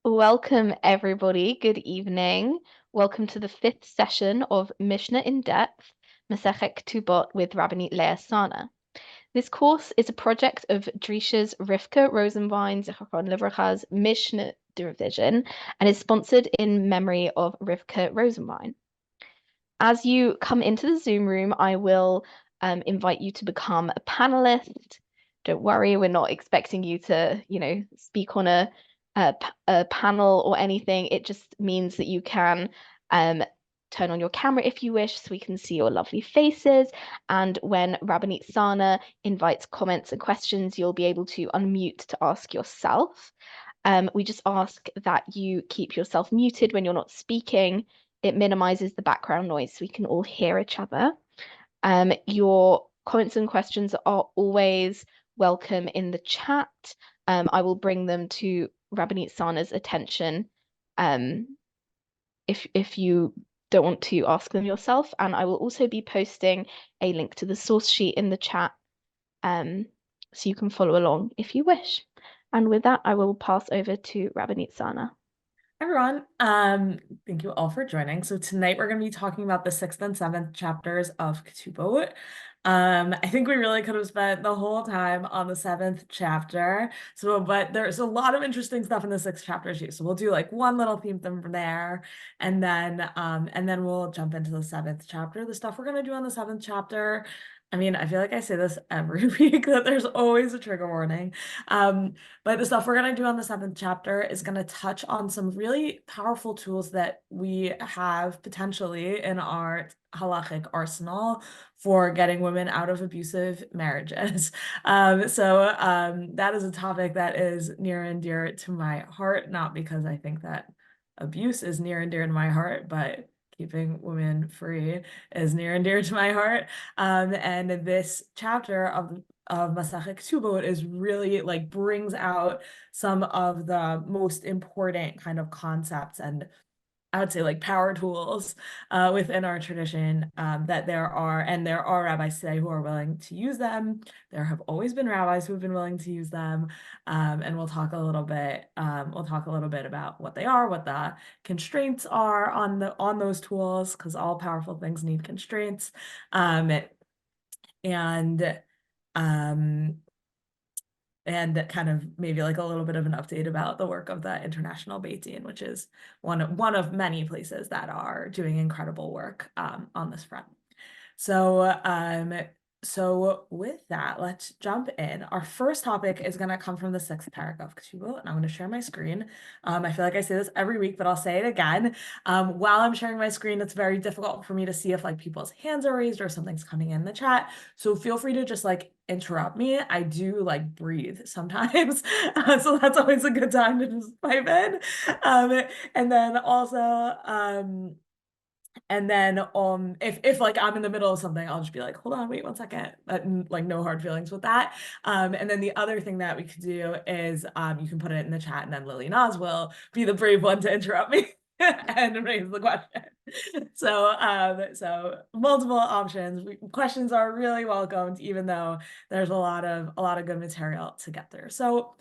Welcome, everybody. Good evening. Welcome to the fifth session of Mishnah in Depth, Masechet Ketubot with Rabbanit Leah Sarna. This course is a project of Drisha's Rivka Rosenwein's Zichron Livracha's Mishnah division and is sponsored in memory of Rivka Rosenwein. As you come into the Zoom room, I will invite you to become a panelist. Don't worry, we're not expecting you to, speak on a panel or anything. It just means that you can turn on your camera if you wish, so we can see your lovely faces. And when Rabbanit Sarna invites comments and questions, you'll be able to unmute to ask yourself. We just ask that you keep yourself muted when you're not speaking. It minimizes the background noise so we can all hear each other. Your comments and questions are always welcome in the chat. I will bring them to Rabbanit Sana's attention if you don't want to ask them yourself. And I will also be posting a link to the source sheet in the chat so you can follow along if you wish. And with that, I will pass over to Rabbanit Sana. Everyone, thank you all for joining. So tonight we're going to be talking about the sixth and seventh chapters of Ketubot. I think we really could have spent the whole time on the seventh chapter. But there's a lot of interesting stuff in the sixth chapter too. So we'll do like one little theme from there, and then we'll jump into the seventh chapter. The stuff we're going to do on the seventh chapter. I mean, I feel like I say this every week that there's always a trigger warning. But the stuff we're going to do on the seventh chapter is going to touch on some really powerful tools that we have potentially in our halachic arsenal for getting women out of abusive marriages. That is a topic that is near and dear to my heart, not because I think that abuse is near and dear to my heart, but keeping women free is near and dear to my heart. And this chapter of Masechet Ketubot is really like brings out some of the most important kind of concepts and I would say like power tools within our tradition that there are rabbis today who are willing to use them. There have always been rabbis who have been willing to use them, and we'll talk a little bit. We'll talk a little bit about what they are, what the constraints are on those tools, because all powerful things need constraints, and um, and kind of maybe like a little bit of an update about the work of the International Beit Din, which is one of many places that are doing incredible work on this front. So with that, let's jump in. Our first topic is going to come from the sixth parak of Ketubot, and I'm going to share my screen. I feel like I say this every week, but I'll say it again. While I'm sharing my screen, it's very difficult for me to see if like people's hands are raised or something's coming in the chat. So feel free to just like interrupt me. I do like breathe sometimes, so that's always a good time to just pipe in. And then also, if like I'm in the middle of something, I'll just be like, hold on, wait 1 second. Like no hard feelings with that. And then the other thing that we could do is you can put it in the chat and then Lily Nas will be the brave one to interrupt me and raise the question. So multiple options. Questions are really welcomed, even though there's a lot of good material to get through. So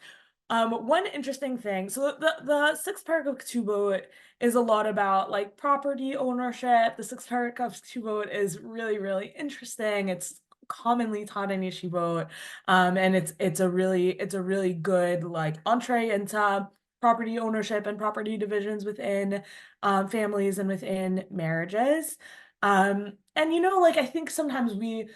one interesting thing, so the sixth parak of Ketubot is a lot about like property ownership. The sixth parak of Ketubot is really, really interesting. It's commonly taught in yeshivot, and it's a really good like entree into property ownership and property divisions within families and within marriages. And like I think sometimes we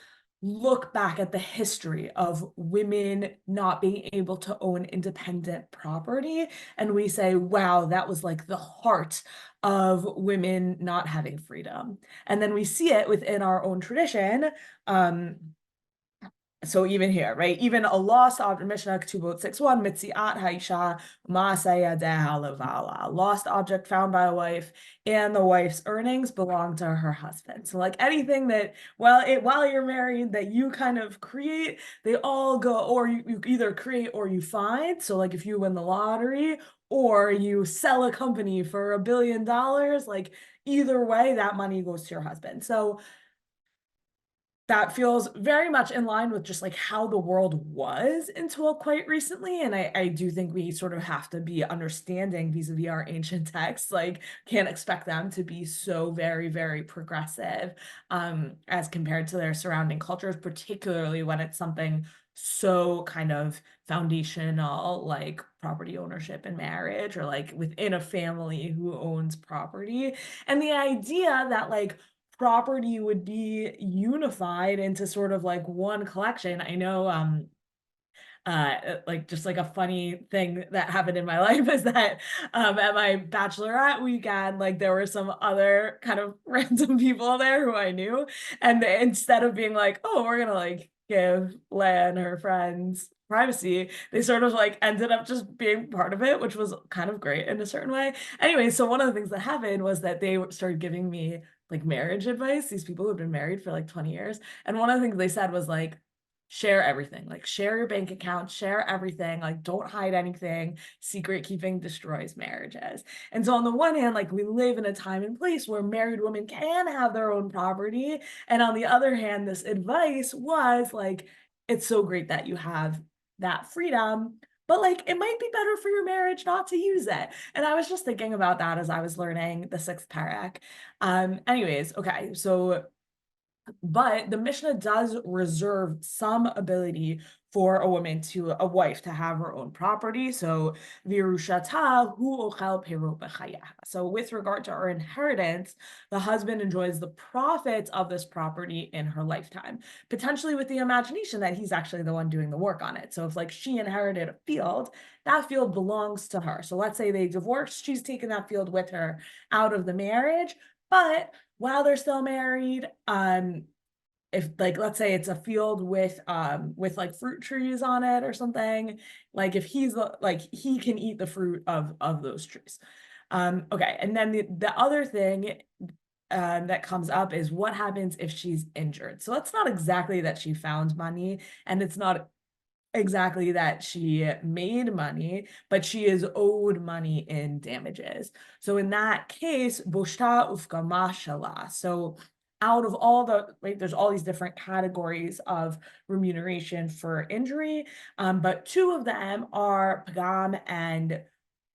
look back at the history of women not being able to own independent property and we say, wow, that was like the heart of women not having freedom. And then we see it within our own tradition. So even here, right? Even a lost object, Mishnah Ketubot 6:1, Mitziat Haisha Ma'aseh Yadeha Levala. Lost object found by a wife, and the wife's earnings belong to her husband. So like anything that while you're married that you kind of create, they all go, or you either create or you find. So like if you win the lottery or you sell a company for $1 billion, like either way, that money goes to your husband. So that feels very much in line with just like how the world was until quite recently. And I do think we sort of have to be understanding vis-a-vis our ancient texts, like can't expect them to be so very, very progressive as compared to their surrounding cultures, particularly when it's something so kind of foundational like property ownership and marriage, or like within a family who owns property. And the idea that like property would be unified into sort of like one collection. I know like just like a funny thing that happened in my life is that at my bachelorette weekend, like there were some other kind of random people there who I knew, and instead of being like, oh, we're gonna like give Leah and her friends privacy, they sort of like ended up just being part of it, which was kind of great in a certain way. Anyway, so one of the things that happened was that they started giving me like marriage advice, these people who've been married for like 20 years. And one of the things they said was like, share everything, like share your bank account, share everything, like don't hide anything. Secret keeping destroys marriages. And so on the one hand, like we live in a time and place where married women can have their own property. And on the other hand, this advice was like, it's so great that you have that freedom, but like it might be better for your marriage not to use it. And I was just thinking about that as I was learning the sixth parak. Anyways, okay, so but the Mishnah does reserve some ability for a wife to have her own property. So virushata hu ochel perot b'chayaha. So with regard to her inheritance, the husband enjoys the profits of this property in her lifetime, potentially with the imagination that he's actually the one doing the work on it. So if like she inherited a field, that field belongs to her. So let's say they divorced, she's taken that field with her out of the marriage, but while they're still married, if like let's say it's a field with like fruit trees on it or something, like if he's like he can eat the fruit of those trees. Okay, and then the other thing that comes up is what happens if she's injured. So it's not exactly that she found money, and it's not exactly that she made money, but she is owed money in damages. So in that case, boshta ufkama shala. So out of all the, right, there's all these different categories of remuneration for injury, but two of them are pagam and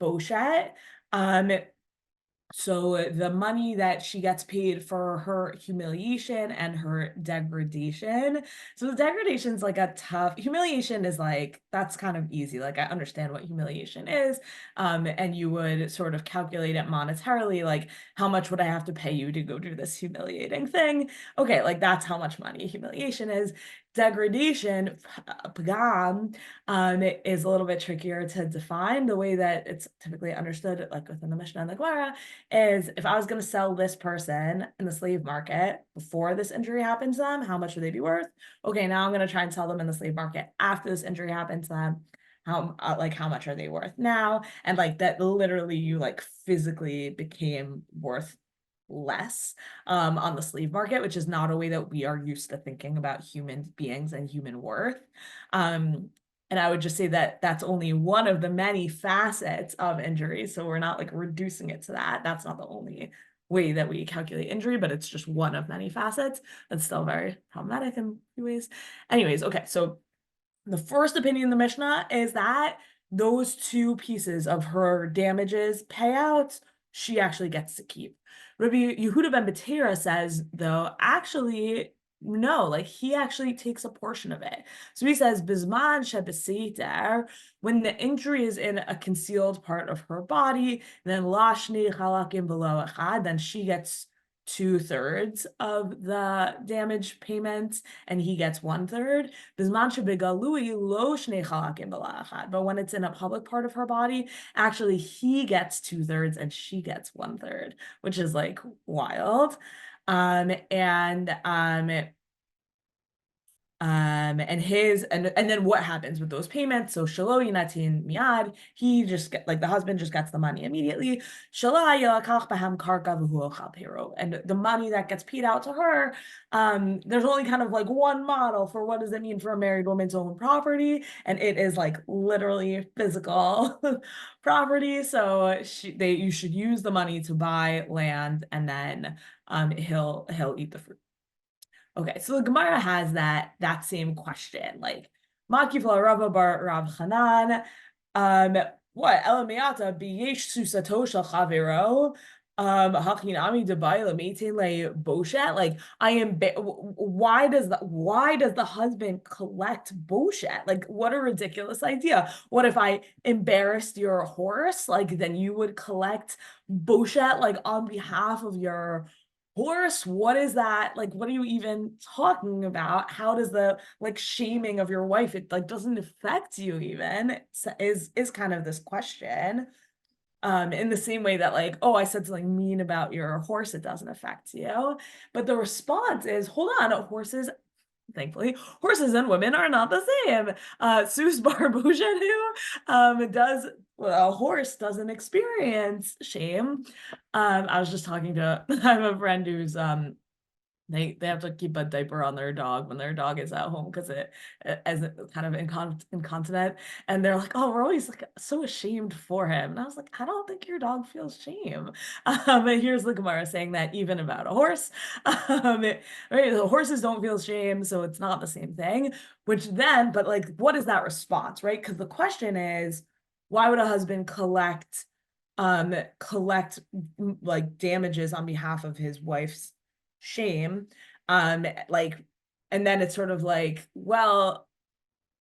boshet. So the money that she gets paid for her humiliation and her degradation. So the degradation is like a tough, humiliation is like, that's kind of easy. Like I understand what humiliation is. And you would sort of calculate it monetarily, like how much would I have to pay you to go do this humiliating thing? Okay, like that's how much money humiliation is. Degradation, pagam, is a little bit trickier to define. The way that it's typically understood, like within the Mishnah and the Gemara, is if I was going to sell this person in the slave market before this injury happened to them, how much would they be worth? Okay, now I'm going to try and sell them in the slave market after this injury happened to them. How much are they worth now? And like that literally you like physically became worth less on the slave market, which is not a way that we are used to thinking about human beings and human worth. And I would just say that that's only one of the many facets of injury. So we're not like reducing it to that. That's not the only way that we calculate injury, but it's just one of many facets. That's still very problematic in few ways. Anyways, okay, so the first opinion in the Mishnah is that those two pieces of her damages payouts, she actually gets to keep. Rabbi Yehuda ben Betera says, though, actually, no, like he actually takes a portion of it. So he says, Bizman shebeseiter, when the injury is in a concealed part of her body, then lashni chalakim below echad, then she gets 2/3 of the damage payments, and he gets 1/3. But when it's in a public part of her body, actually he gets 2/3 and she gets 1/3, which is like wild. And then what happens with those payments? So shelo yinatin miad, he just like the husband just gets the money immediately. And the money that gets paid out to her, there's only kind of like one model for what does it mean for a married woman to own property, and it is like literally physical property. So you should use the money to buy land, and then he'll eat the fruit. Okay, so the Gemara has that same question, like Makifla Rava bar Rav Hanan, what Elameata biyesh susato shel chavero, hachinami debayla meitin le boshet. Like I am. Why does the husband collect boshet? Like what a ridiculous idea. What if I embarrassed your horse? Like then you would collect boshet like on behalf of your horse. What is that? Like, what are you even talking about? How does the like shaming of your wife, it like doesn't affect you even, is kind of this question. In the same way that like, oh, I said something mean about your horse, it doesn't affect you. But the response is, hold on, horses, thankfully, horses and women are not the same. Sus Barbujanu does, well, a horse doesn't experience shame. I was just talking to, I have a friend who's they have to keep a diaper on their dog when their dog is at home because it as kind of incontinent, and they're like, oh, we're always like so ashamed for him, and I was like, I don't think your dog feels shame. And here's the Gemara saying that even about a horse, right, the horses don't feel shame, so it's not the same thing. Which then, but like, what is that response, right? Because the question is, why would a husband collect like damages on behalf of his wife's shame? Like, and then it's sort of like, well,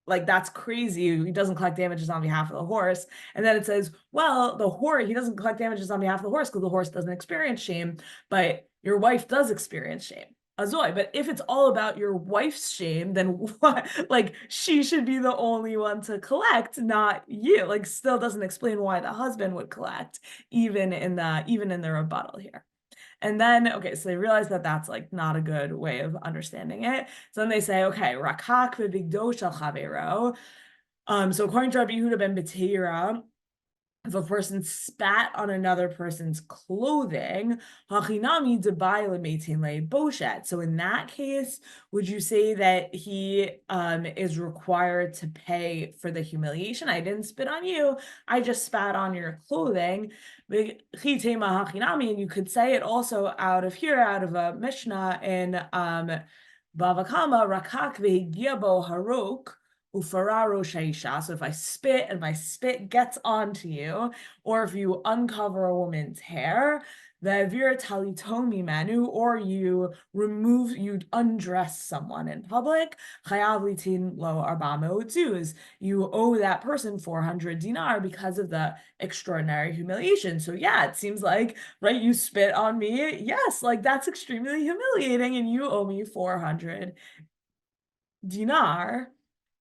like that's crazy. He doesn't collect damages on behalf of the horse. And then it says, well, the horse, he doesn't collect damages on behalf of the horse because the horse doesn't experience shame, but your wife does experience shame. Azoy, but if it's all about your wife's shame, then what? Like she should be the only one to collect, not you. Like still doesn't explain why the husband would collect, even in the rebuttal here. And then, okay, so they realize that that's like not a good way of understanding it. So then they say, okay, rakak v'bigdo shel chavero. So according to Rabbi Yehuda ben Betira, if a person spat on another person's clothing, hachinami debai lemeitin le boshet. So in that case, would you say that he is required to pay for the humiliation? I didn't spit on you, I just spat on your clothing. And you could say it also out of here, out of a Mishnah in Bava Kama, rakak v'higiabo harok. Ufararo shaisha. So if I spit and my spit gets onto you, or if you uncover a woman's hair, the vir talitomi manu, or you undress someone in public, chayav litin lo arbamo zuz. You owe that person 400 dinar because of the extraordinary humiliation. So yeah, it seems like, right, you spit on me. Yes, like that's extremely humiliating, and you owe me 400 dinar.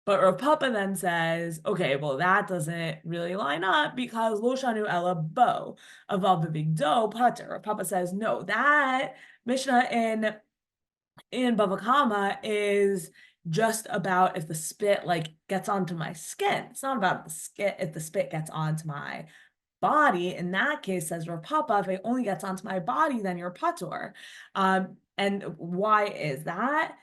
But Rav Papa then says, okay, well, that doesn't really line up because lo shanu ela bo aval b'bigdo pater. Rav Papa says, no, that Mishnah in Bava Kama is just about if the spit like gets onto my skin. It's not about the spit if the spit gets onto my body. In that case, says Rav Papa, if it only gets onto my body, then you're patur. And why is that?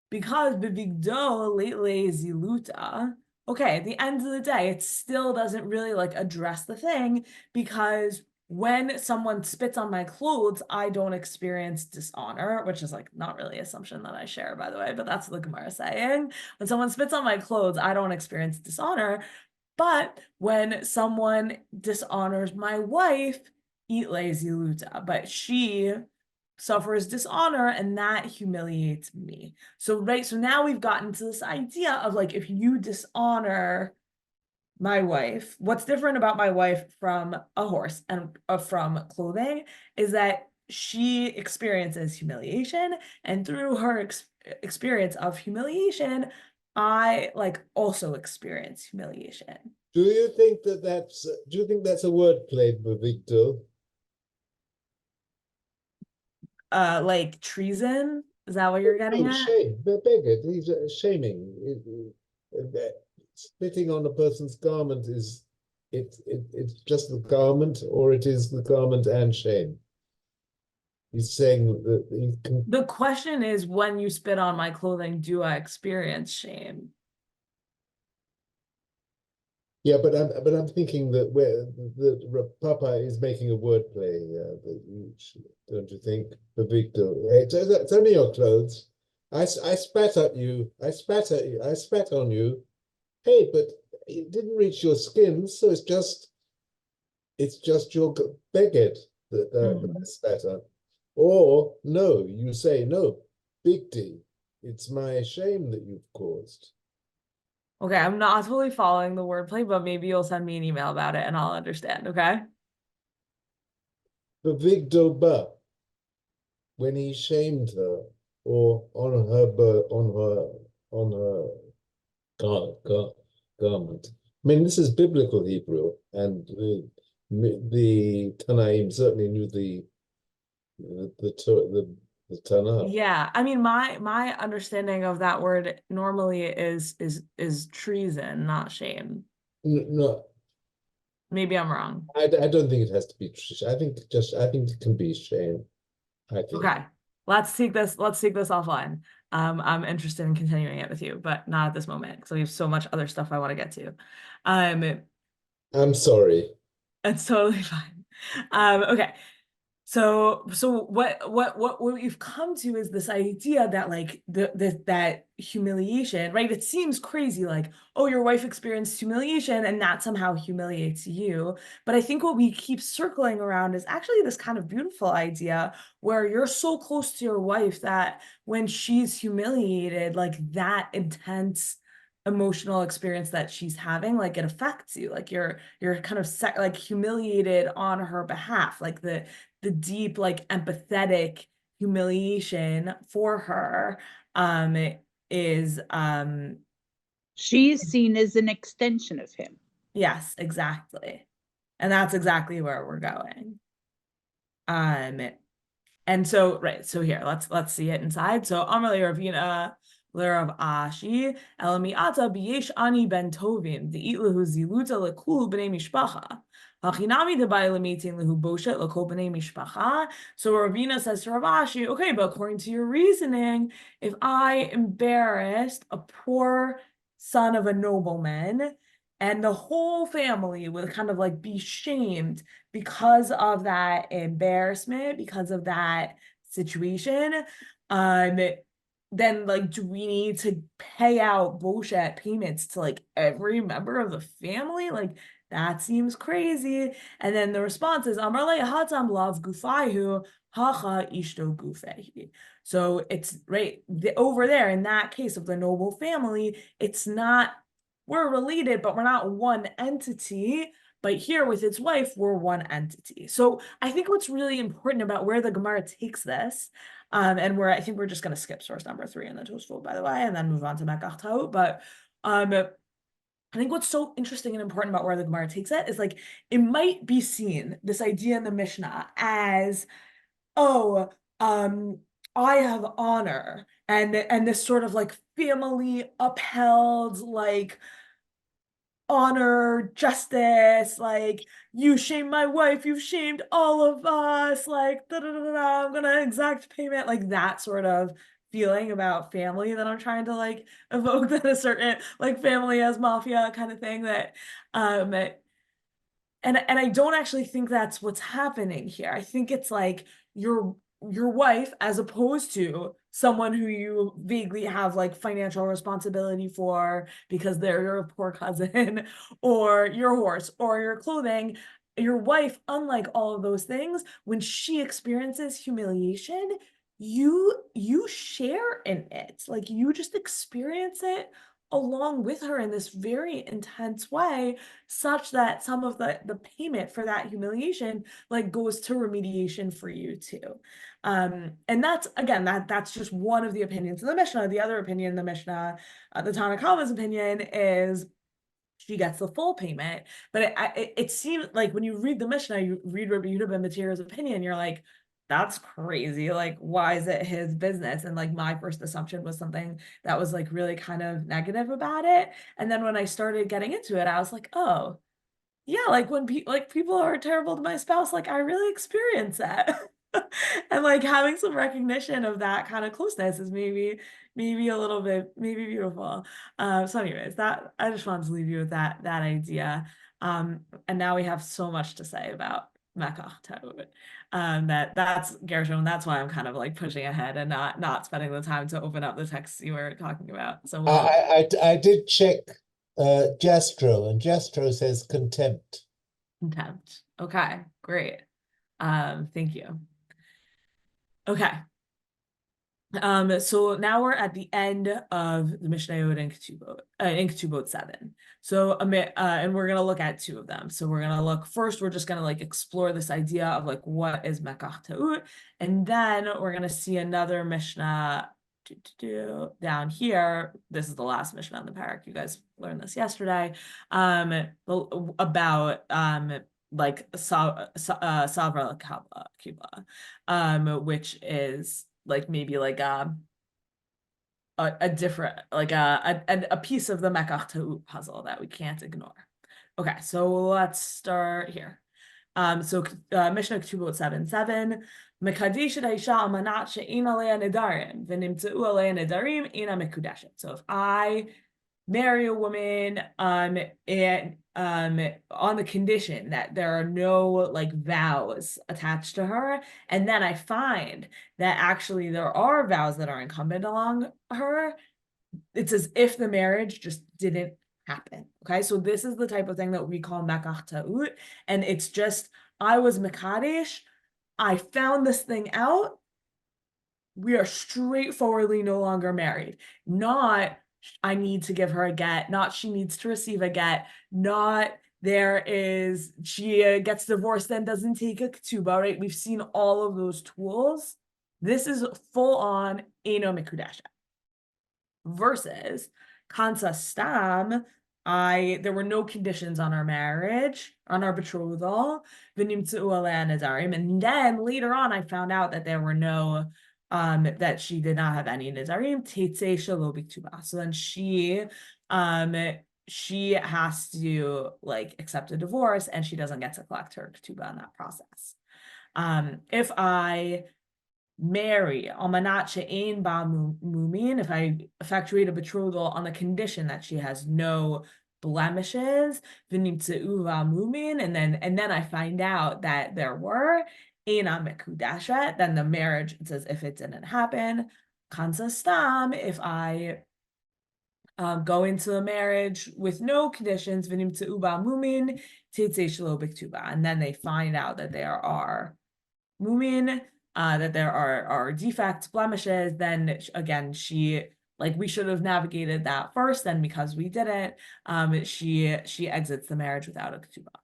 Because bivigdo leitle ziluta, okay, at the end of the day, it still doesn't really like address the thing, because when someone spits on my clothes, I don't experience dishonor, which is like not really an assumption that I share, by the way, but that's what the Gemara is saying. When someone spits on my clothes, I don't experience dishonor. But when someone dishonors my wife, itle ziluta, but she suffers dishonor, and that humiliates me. So, right, so now we've gotten to this idea of like, if you dishonor my wife, what's different about my wife from a horse and from clothing is that she experiences humiliation, and through her experience of humiliation, I like also experience humiliation. Do you think that's a word play, Victor? Like treason? Is that what you're getting at? Shame, beggar. He's shaming. Spitting on a person's garment is it's just the garment, or it is the garment and shame. He's saying that the question is, when you spit on my clothing, do I experience shame? Yeah, but I'm thinking that where the Papa is making a wordplay, don't you think, Victor? It's only your clothes. I spat at you. I spat at you. I spat on you. Hey, but it didn't reach your skin, so it's just your baguette that I spat at. Or no, you say no, big D. It's my shame that you've caused. Okay, I'm not totally following the wordplay, but maybe you'll send me an email about it and I'll understand, okay? The Vigdoba, when he shamed her, or on her garment. I mean, this is biblical Hebrew, and the Tanaim certainly knew the Tanakh. Yeah, I mean my understanding of that word normally is treason, not shame. No, Maybe I'm wrong. I don't think it has to be. I think it can be shame. I think. Okay, let's take this offline. I'm interested in continuing it with you, but not at this moment because we have so much other stuff I want to get to. I'm sorry. It's totally fine. Okay. So what we've come to is this idea that like that humiliation, right? It seems crazy, like, oh, your wife experienced humiliation and that somehow humiliates you. But I think what we keep circling around is actually this kind of beautiful idea where you're so close to your wife that when she's humiliated, like that intense emotional experience that she's having, like it affects you, like you're kind of like humiliated on her behalf, like the deep, like empathetic humiliation for her is she's seen as an extension of him. yes, exactly. And that's exactly where we're going. And so, right, so here, let's see it inside. So Amarle Ravina Lerav Ashi Elami Ata Biesh Ani Ben Tovim the Itlahu Ziluta Lekul Bnei Mishpacha. Achinami the Bailamitin Lehu Boshet Lekol Bnei Mishpacha. So Ravina says to Rav Ashi, okay, but according to your reasoning, if I embarrassed a poor son of a nobleman, and the whole family would kind of like be shamed because of that embarrassment, because of that situation, then like do we need to pay out bullshit payments to like every member of the family? Like that seems crazy. And then the response is Amar le hatam lav gufayhu hacha ishto gufehi. So it's right over there in that case of the noble family, it's not, we're related, but we're not one entity. But here with its wife, we're one entity. So I think what's really important about where the Gemara takes this, and where I think we're just going to skip source number 3 in the Tosfot, by the way, and then move on to Mekach Ta'ut. But I think what's so interesting and important about where the Gemara takes it is like it might be seen, this idea in the Mishnah, as, oh, I have honor and this sort of like family upheld, like honor, justice, like you shamed my wife, you've shamed all of us, like da, da, da, da, I'm gonna exact payment, like that sort of feeling about family that I'm trying to like evoke, that a certain like family as mafia kind of thing that and I don't actually think that's what's happening here. I think it's like your wife, as opposed to someone who you vaguely have like financial responsibility for because they're your poor cousin, or your horse, or your clothing. Your wife, unlike all of those things, when she experiences humiliation, you share in it. Like you just experience it along with her in this very intense way, such that some of the payment for that humiliation like goes to remediation for you too. And that's, again, that's just one of the opinions in the Mishnah. The other opinion in the Mishnah, the Tanna Kama's opinion, is she gets the full payment. But it seems like when you read the Mishnah, you read Rabbi Yehuda ben Matira's opinion, you're like, that's crazy. Like, why is it his business? And like my first assumption was something that was like really kind of negative about it. And then when I started getting into it, I was like, oh, yeah, like when people are terrible to my spouse, like I really experience that. And like having some recognition of that kind of closeness is maybe a little bit maybe beautiful. So anyways, that I just wanted to leave you with that idea. And now we have so much to say about mekach ta'ut. That's Gershon. That's why I'm kind of like pushing ahead and not spending the time to open up the text you were talking about. So I did check Jastro, and Jastro says contempt. contempt. Okay, great. Thank you. Okay. So now we're at the end of the Mishnayot in Ketubot 7. So and we're gonna look at two of them. So we're gonna look first, we're just gonna like explore this idea of like what is mekach ta'ut, and then we're gonna see another Mishnah down here. This is the last Mishnah in the parak. You guys learned this yesterday. About like Savra Kibla, which is like maybe like a different like a piece of the mekach ta'ut puzzle that we can't ignore. Okay, so let's start here. So Mishnah Ketubot 7:7. Mekadesh Haisha Amanat she'ena Leah nedarim v'nimtzeu alei nedarim ena mekudeshet. So if I marry a woman and on the condition that there are no like vows attached to her, and then I find that actually there are vows that are incumbent along her, it's as if the marriage just didn't happen. Okay, so this is the type of thing that we call mekach ta'ut, and it's just I was mekadesh, I found this thing out, we are straightforwardly no longer married. Not I need to give her a get, not she needs to receive a get, not she gets divorced then doesn't take a ketubah, right? We've seen all of those tools. This is full on eno mekudeshet. Versus kansa stam, there were no conditions on our marriage, on our betrothal, and then later on I found out that there were no that she did not have any nizarim, tetzei shelo b'ktubah. So then she has to like accept a divorce, and she doesn't get to collect her ketubah in that process. If I marry almanat she'ein ba mumin, if I effectuate a betrothal on the condition that she has no blemishes, v'nimtzeu mumin, and then I find out that there were ena mekudeshet, then the marriage, it's as if it didn't happen. Kansa stam, if I go into a marriage with no conditions, v'nimtzeu mumin, tetzei shelo b'ktubah, and then they find out that there are mumin, that there are defects, blemishes, then again, we should have navigated that first, then because we didn't, she exits the marriage without a ketubah.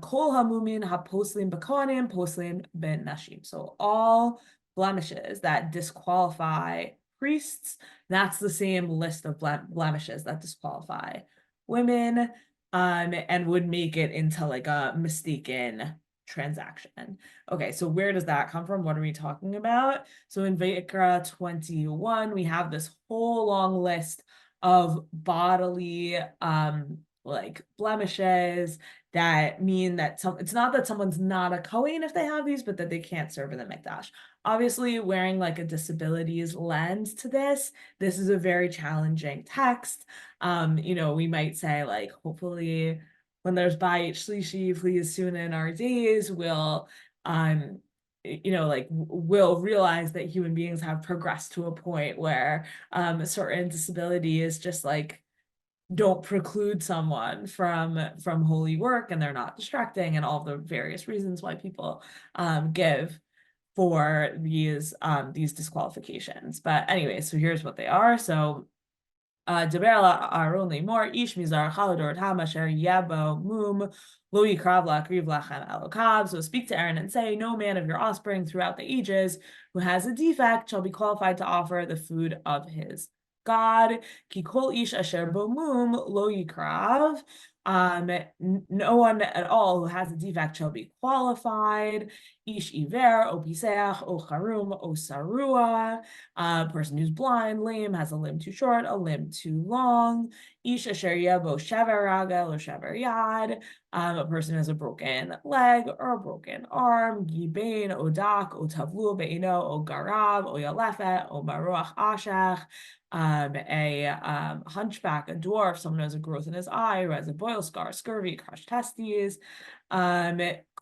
Kol hamumin haposlim b'kohanim, poslim ben nashim. So all blemishes that disqualify priests, that's the same list of blemishes that disqualify women, and would make it into like a mistaken transaction. Okay, so where does that come from? What are we talking about? So in Vayikra 21, we have this whole long list of bodily like blemishes that mean that it's not that someone's not a Kohen if they have these, but that they can't serve in the Mikdash. Obviously, wearing like a disabilities lens to this is a very challenging text. We might say like, hopefully when there's Bayit Shlishi, please soon in our days, we'll realize that human beings have progressed to a point where a certain disability is just like, don't preclude someone from holy work, and they're not distracting, and all the various reasons why people give for these disqualifications. But anyway, so here's what they are. So more ish mizar chalador hamasher yabo mum lo yikrav la'akriv lachem elokav. So speak to Aaron and say, no man of your offspring throughout the ages who has a defect shall be qualified to offer the food of his God. Ki kol ish asher bo mum lo yikrav. No one at all who has a defect shall be qualified. Ish iver, o piseach, o charum, o sarua. A person who's blind, lame, has a limb too short, a limb too long. Ish asher yabo shaver ragel or shaver yad. A person who has a broken leg or a broken arm. Gibein, o dak, o tavlu beino, o garav, o yalefet, o maruach ashach. A hunchback, a dwarf, someone who has a growth in his eye, who has a boil boil scars, scurvy, crushed testes.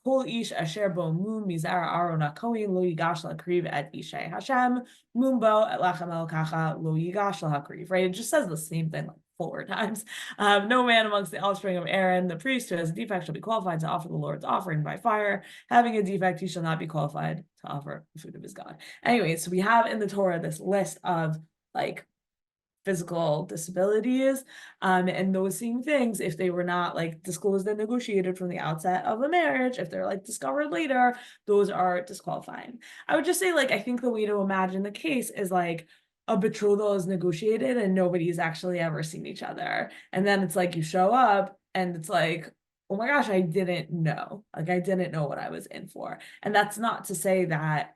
Kol ish asher bo mum mizara aron hakohen lo yigash lakriv et ishay Hashem mumbo et lachem elokacha lo yigash lahakriv. Right? It just says the same thing like 4 times. No man amongst the offspring of Aaron, the priest who has a defect, shall be qualified to offer the Lord's offering by fire. Having a defect, he shall not be qualified to offer the food of his God. Anyway, so we have in the Torah this list of like physical disabilities, and those same things, if they were not like disclosed and negotiated from the outset of the marriage, if they're like discovered later, those are disqualifying. I would just say, like, I think the way to imagine the case is like a betrothal is negotiated and nobody's actually ever seen each other, and then it's like you show up and it's like, oh my gosh, I didn't know, like I didn't know what I was in for. And that's not to say that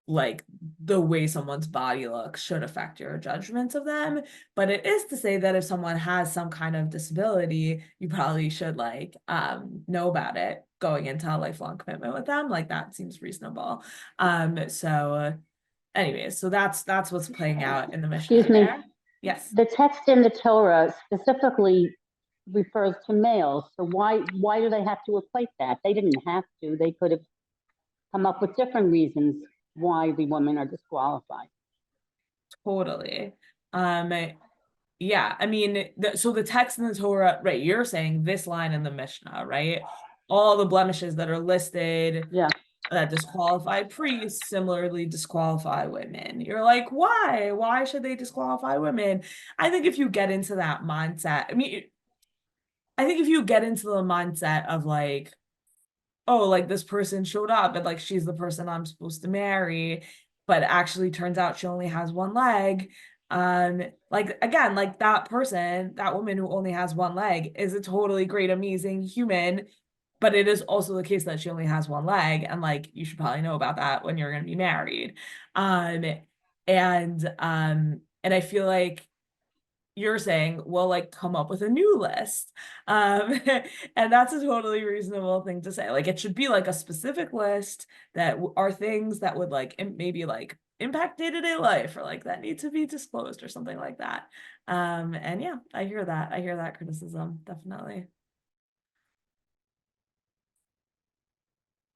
like the way someone's body looks should affect your judgments of them, but it is to say that if someone has some kind of disability, you probably should like know about it going into a lifelong commitment with them. Like that seems reasonable. So anyways, so that's what's playing out in the Mishnah. Excuse me. there. Yes. The text in the Torah specifically refers to males, so why do they have to equate that? They didn't have to. They could have come up with different reasons why the women are disqualified. Totally. Yeah, I mean, so the text in the Torah, right, you're saying this line in the Mishnah, right? All the blemishes that are listed, Yeah. that disqualify priests similarly disqualify women. You're like, why? Why should they disqualify women? I think if you get into that mindset, I think if you get into the mindset of like, oh, like this person showed up and like she's the person I'm supposed to marry, but actually turns out she only has one leg. Like again, like that person, that woman who only has one leg is a totally great, amazing human, but it is also the case that she only has one leg, and like you should probably know about that when you're going to be married. And I feel like you're saying, well, like come up with a new list, and that's a totally reasonable thing to say. Like it should be like a specific list that are things that would like maybe like impact day-to-day life, or like that need to be disclosed or something like that. And yeah, I hear that criticism, definitely.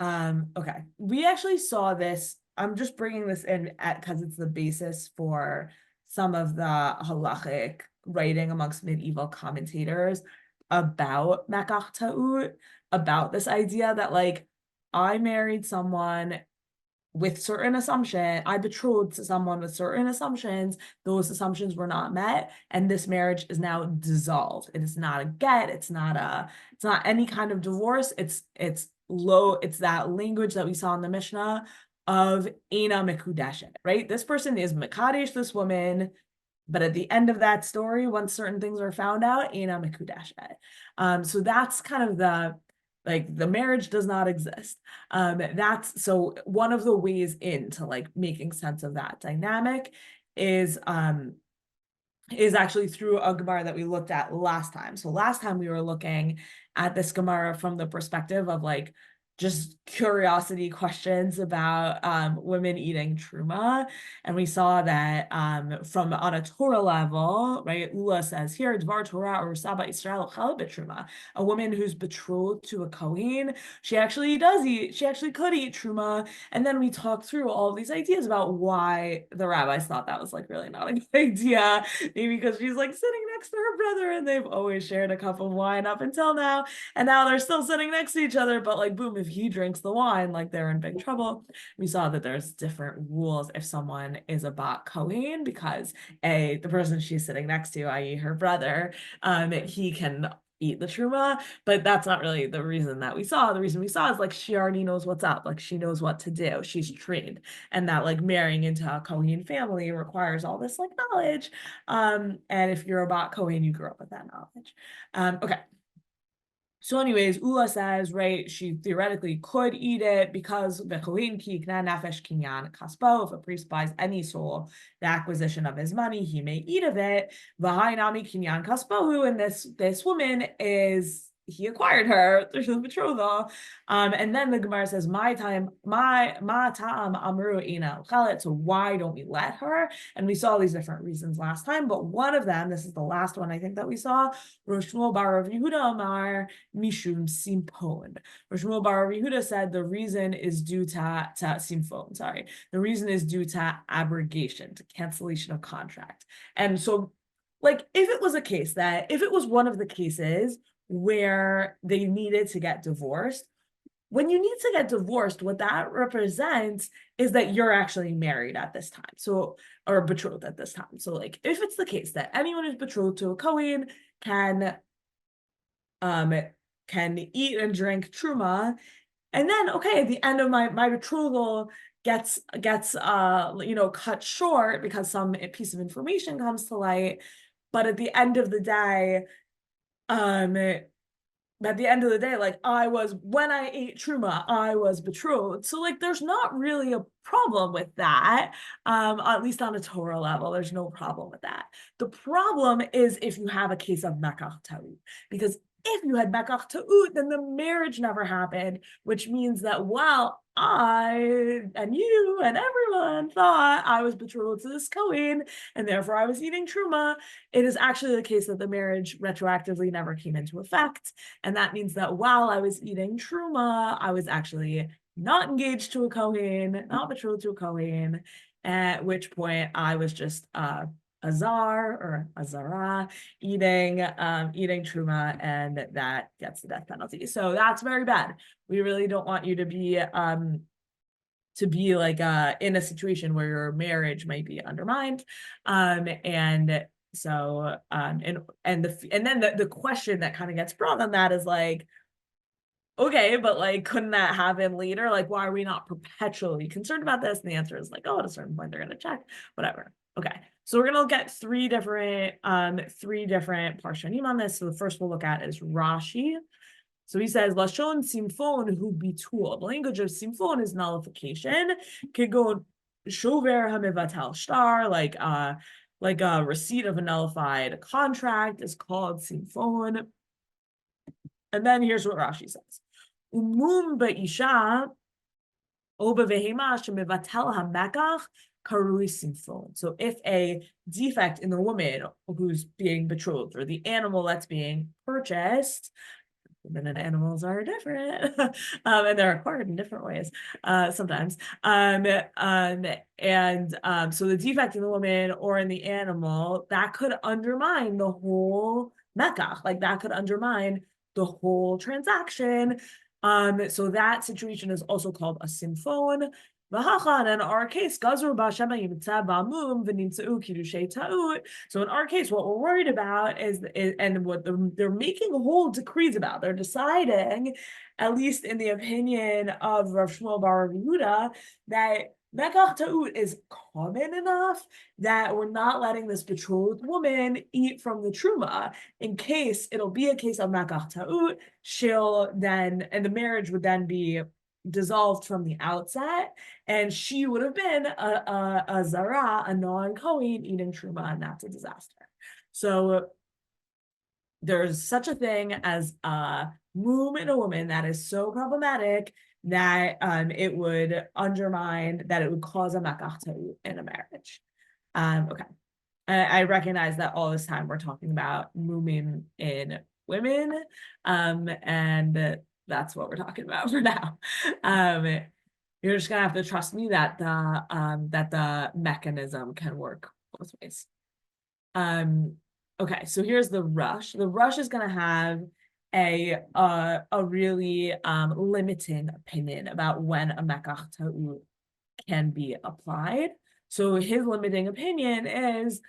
Okay, we actually saw this. I'm just bringing this in because it's the basis for some of the halachic writing amongst medieval commentators about makach ta'ut, about this idea that like I married someone with certain assumption, I betrothed to someone with certain assumptions, those assumptions were not met, and this marriage is now dissolved. It is not a get, it's not any kind of divorce, it's that language that we saw in the Mishnah of Eina Mekudeshet, right? This person is Mekadesh, this woman, but at the end of that story, once certain things are found out, Eina Mekudeshet. So that's kind of the marriage does not exist. That's so one of the ways into like making sense of that dynamic is actually through a Gemara that we looked at last time. So last time we were looking at this Gemara from the perspective of like just curiosity questions about women eating truma, and we saw that from on a Torah level, right? Ula says here, Dvar Torah or Saba Israel Chalabit truma, a woman who's betrothed to a Kohen, she actually could eat truma. And then we talked through all of these ideas about why the rabbis thought that was like really not a good idea, maybe because she's like sitting next to her brother and they've always shared a cup of wine up until now, and now they're still sitting next to each other, but like boom, if he drinks the wine, like they're in big trouble. We saw that there's different rules if someone is a bat Kohen, because the person she's sitting next to, i.e. her brother, he can eat the truma, but that's not really the reason that we saw. The reason we saw is like she already knows what's up, like she knows what to do, she's trained, and that like marrying into a Kohen family requires all this like knowledge, and if you're a bat Kohen, you grew up with that knowledge. Okay. So anyways, Ula says, right, she theoretically could eat it because if a priest buys any soul, the acquisition of his money, he may eat of it. And this woman is he acquired her through the betrothal. And then the Gemara says, my ta'am amru ina uchelet. So why don't we let her? And we saw these different reasons last time, but one of them, this is the last one I think that we saw, Rosh Shmuel bar Rav Yehuda Amar mishum simpon. Rosh Shmuel bar Rav Yehuda said the reason is due to simphon, sorry. The reason is due to abrogation, to cancellation of contract. And so, like, if it was one of the cases where they needed to get divorced, when you need to get divorced, what that represents is that you're actually married at this time, so, or betrothed at this time. So, like, if it's the case that anyone who's betrothed to a Kohen can eat and drink truma, and then, okay, at the end of my betrothal gets cut short because some piece of information comes to light, but at the end of the day, like, when I ate truma, I was betrothed. So, like, there's not really a problem with that. At least on a Torah level, there's no problem with that. The problem is if you have a case of mekach ta'ut, because if you had mekach ta'ut, then the marriage never happened, which means that while I and you and everyone thought I was betrothed to this Kohen, and therefore I was eating truma, it is actually the case that the marriage retroactively never came into effect. And that means that while I was eating truma, I was actually not engaged to a Kohen, not betrothed to a Kohen, at which point I was just a zar or a zara eating truma, and that gets the death penalty. So that's very bad. We really don't want you to be like in a situation where your marriage might be undermined, and so and then the question that kind of gets brought on that is like, okay, but like, couldn't that happen later? Like, why are we not perpetually concerned about this? And the answer is like, oh, at a certain point they're going to check, whatever. Okay, so we're going to get three different parshanim on this. So the first we'll look at is Rashi. So he says, Lashon simfon hu bitul. The language of simfon is nullification. Kigon shover hamivatal shtar, like a receipt of a nullified contract is called simfon. And then here's what Rashi says. Umum be'isha o bevehema shemivatel hamekach karui simfon. So if a defect in the woman who's being betrothed, or the animal that's being purchased, women and animals are different, and they're acquired in different ways sometimes. So the defect in the woman or in the animal, that could undermine the whole mekach, like that could undermine the whole transaction. So that situation is also called a simfon. And in our case, so in our case, what we're worried about is and what they're making whole decrees about. They're deciding, at least in the opinion of Rav Shmuel bar Rav Yehuda, that mekach ta'ut is common enough that we're not letting this betrothed woman eat from the truma. In case it'll be a case of mekach ta'ut, and the marriage would then be dissolved from the outset, and she would have been a zara, a non-Kohen eating truma, and that's a disaster. So there's such a thing as a mum in a woman that is so problematic that it would undermine, that it would cause a mekach ta'ut in a marriage. Okay, I recognize that all this time we're talking about mumim in women, and that's what we're talking about for now. You're just gonna have to trust me that the mechanism can work both ways. Okay, so here's the rush. The rush is gonna have a really limiting opinion about when a mekach ta'ut can be applied. So his limiting opinion is,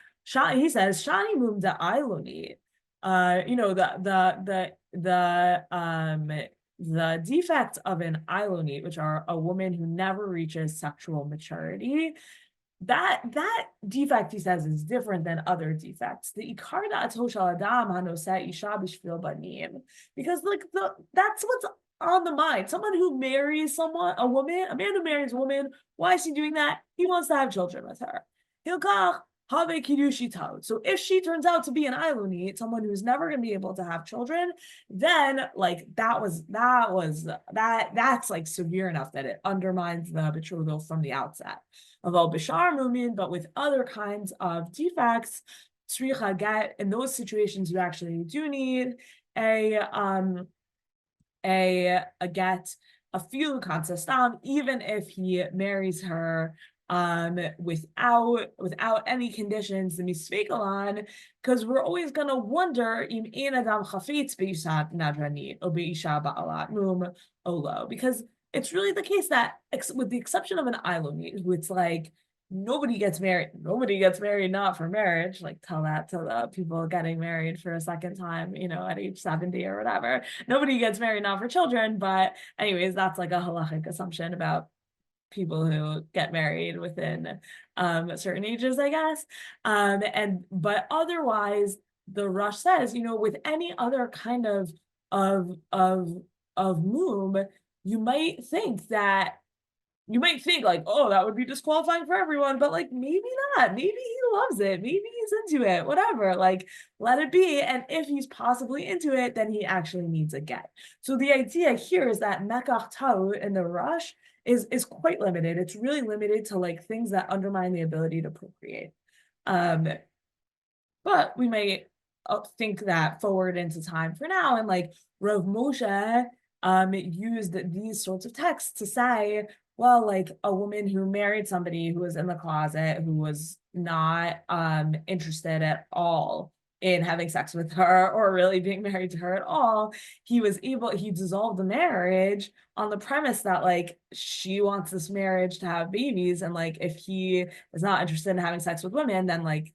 he says, shani mum da ailoni. The defects of an ailonit, which are a woman who never reaches sexual maturity, that defect, he says, is different than other defects. The ikar da'ato shel adam hanoseh isha b'shvil banim, because like that's what's on the mind. Someone who marries a man who marries a woman, why is he doing that? He wants to have children with her. Hilkach have kiddushito. So if she turns out to be an ilunit, someone who's never going to be able to have children, then like that's like severe enough that it undermines the betrothal from the outset. Although bishar mumin, but with other kinds of defects, tzricha get, in those situations you actually do need a get, a few kansastam, even if he marries her without any conditions, the misfekalan, because we're always gonna wonder im ein adam chafetz beishat nadranit or beisha ba'alat mum olo, because it's really the case that, with the exception of an ilonit, who it's like nobody gets married not for marriage, like tell that to the people getting married for a second time, at age 70 or whatever. Nobody gets married not for children, but anyways, that's like a halachic assumption about people who get married within certain ages, I guess. But otherwise, the Rush says, with any other kind of mum, you might think like, oh, that would be disqualifying for everyone, but like maybe not. Maybe he loves it. Maybe he's into it. Whatever. Like, let it be. And if he's possibly into it, then he actually needs a get. So the idea here is that mekach ta'ut in the Rush is quite limited. It's really limited to like things that undermine the ability to procreate. But we might think that forward into time for now, and like Rav Moshe used these sorts of texts to say, well, like a woman who married somebody who was in the closet, who was not interested at all in having sex with her or really being married to her at all, he dissolved the marriage on the premise that like she wants this marriage to have babies, and like if he is not interested in having sex with women, then like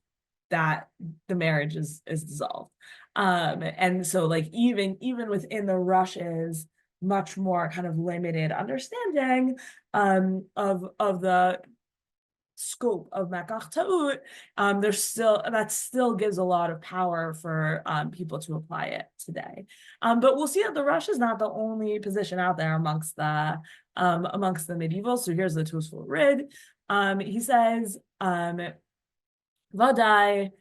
that the marriage is dissolved. And so like even within the Rush's much more kind of limited understanding of the scope of mekach ta'ut, that still gives a lot of power for people to apply it today. But we'll see that the Rush is not the only position out there amongst the medieval. So here's the Tosfot Rid. He says, Vadai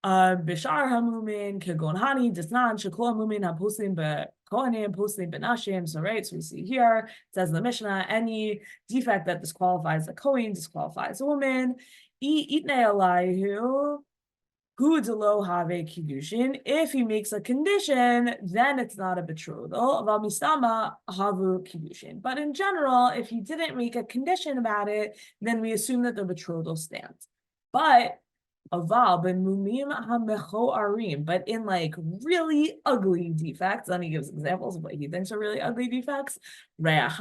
bishar hamumin kegon hani disnan shekol hamumin haposlim bekohanim poslim benashim. So right, so we see here, it says in the Mishnah, any defect that disqualifies a Kohen disqualifies a woman. If he makes a condition, then it's not a betrothal. But in general, if he didn't make a condition about it, then we assume that the betrothal stands. But but in like really ugly defects, and he gives examples of what he thinks are really ugly defects: mouth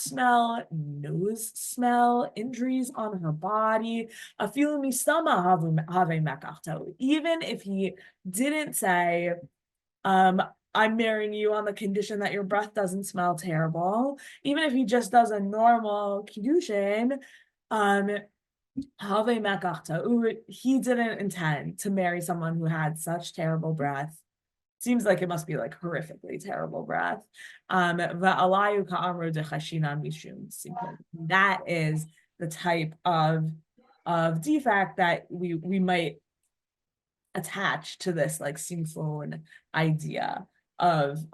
smell, nose smell, injuries on her body. Even if he didn't say, I'm marrying you on the condition that your breath doesn't smell terrible, even if he just does a normal kiddushin, he didn't intend to marry someone who had such terrible breath. Seems like it must be like horrifically terrible breath. That is the type of defect that we might attach to this like simfon idea of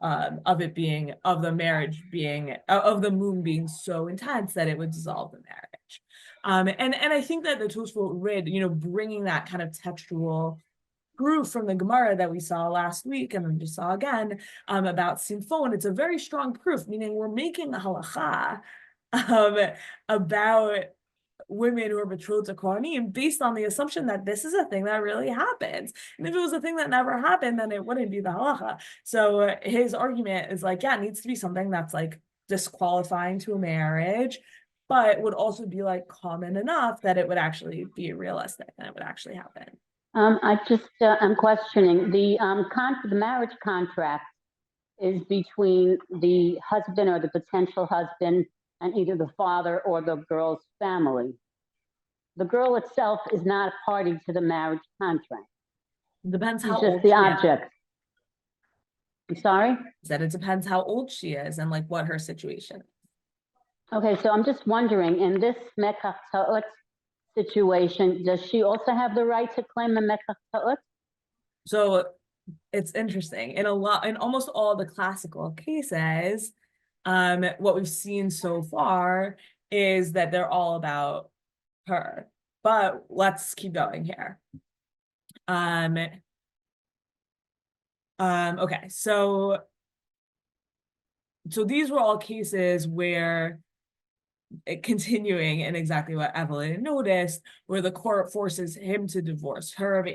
it being, of the marriage being, of the moon being so intense that it would dissolve the marriage. And I think that the Tosfot Rid, bringing that kind of textual proof from the Gemara that we saw last week and then just saw again about simfon, it's a very strong proof, meaning we're making a halacha about women who are betrothed to Kohanim based on the assumption that this is a thing that really happens. And if it was a thing that never happened, then it wouldn't be the halacha. So his argument is like, yeah, it needs to be something that's like disqualifying to a marriage, but would also be like common enough that it would actually be realistic and it would actually happen. I'm questioning the marriage contract is between the husband or the potential husband and either the father or the girl's family. The girl itself is not a party to the marriage contract. Depends how old the object. I'm sorry? That it depends how old she is and like what her situation is. Okay, so I'm just wondering, in this mekach ta'ut situation, does she also have the right to claim the mekach ta'ut? So it's interesting. In almost all the classical cases, what we've seen so far is that they're all about her. But let's keep going here. Okay, so these were all cases where, continuing in exactly what Evelyn noticed, where the court forces him to divorce her,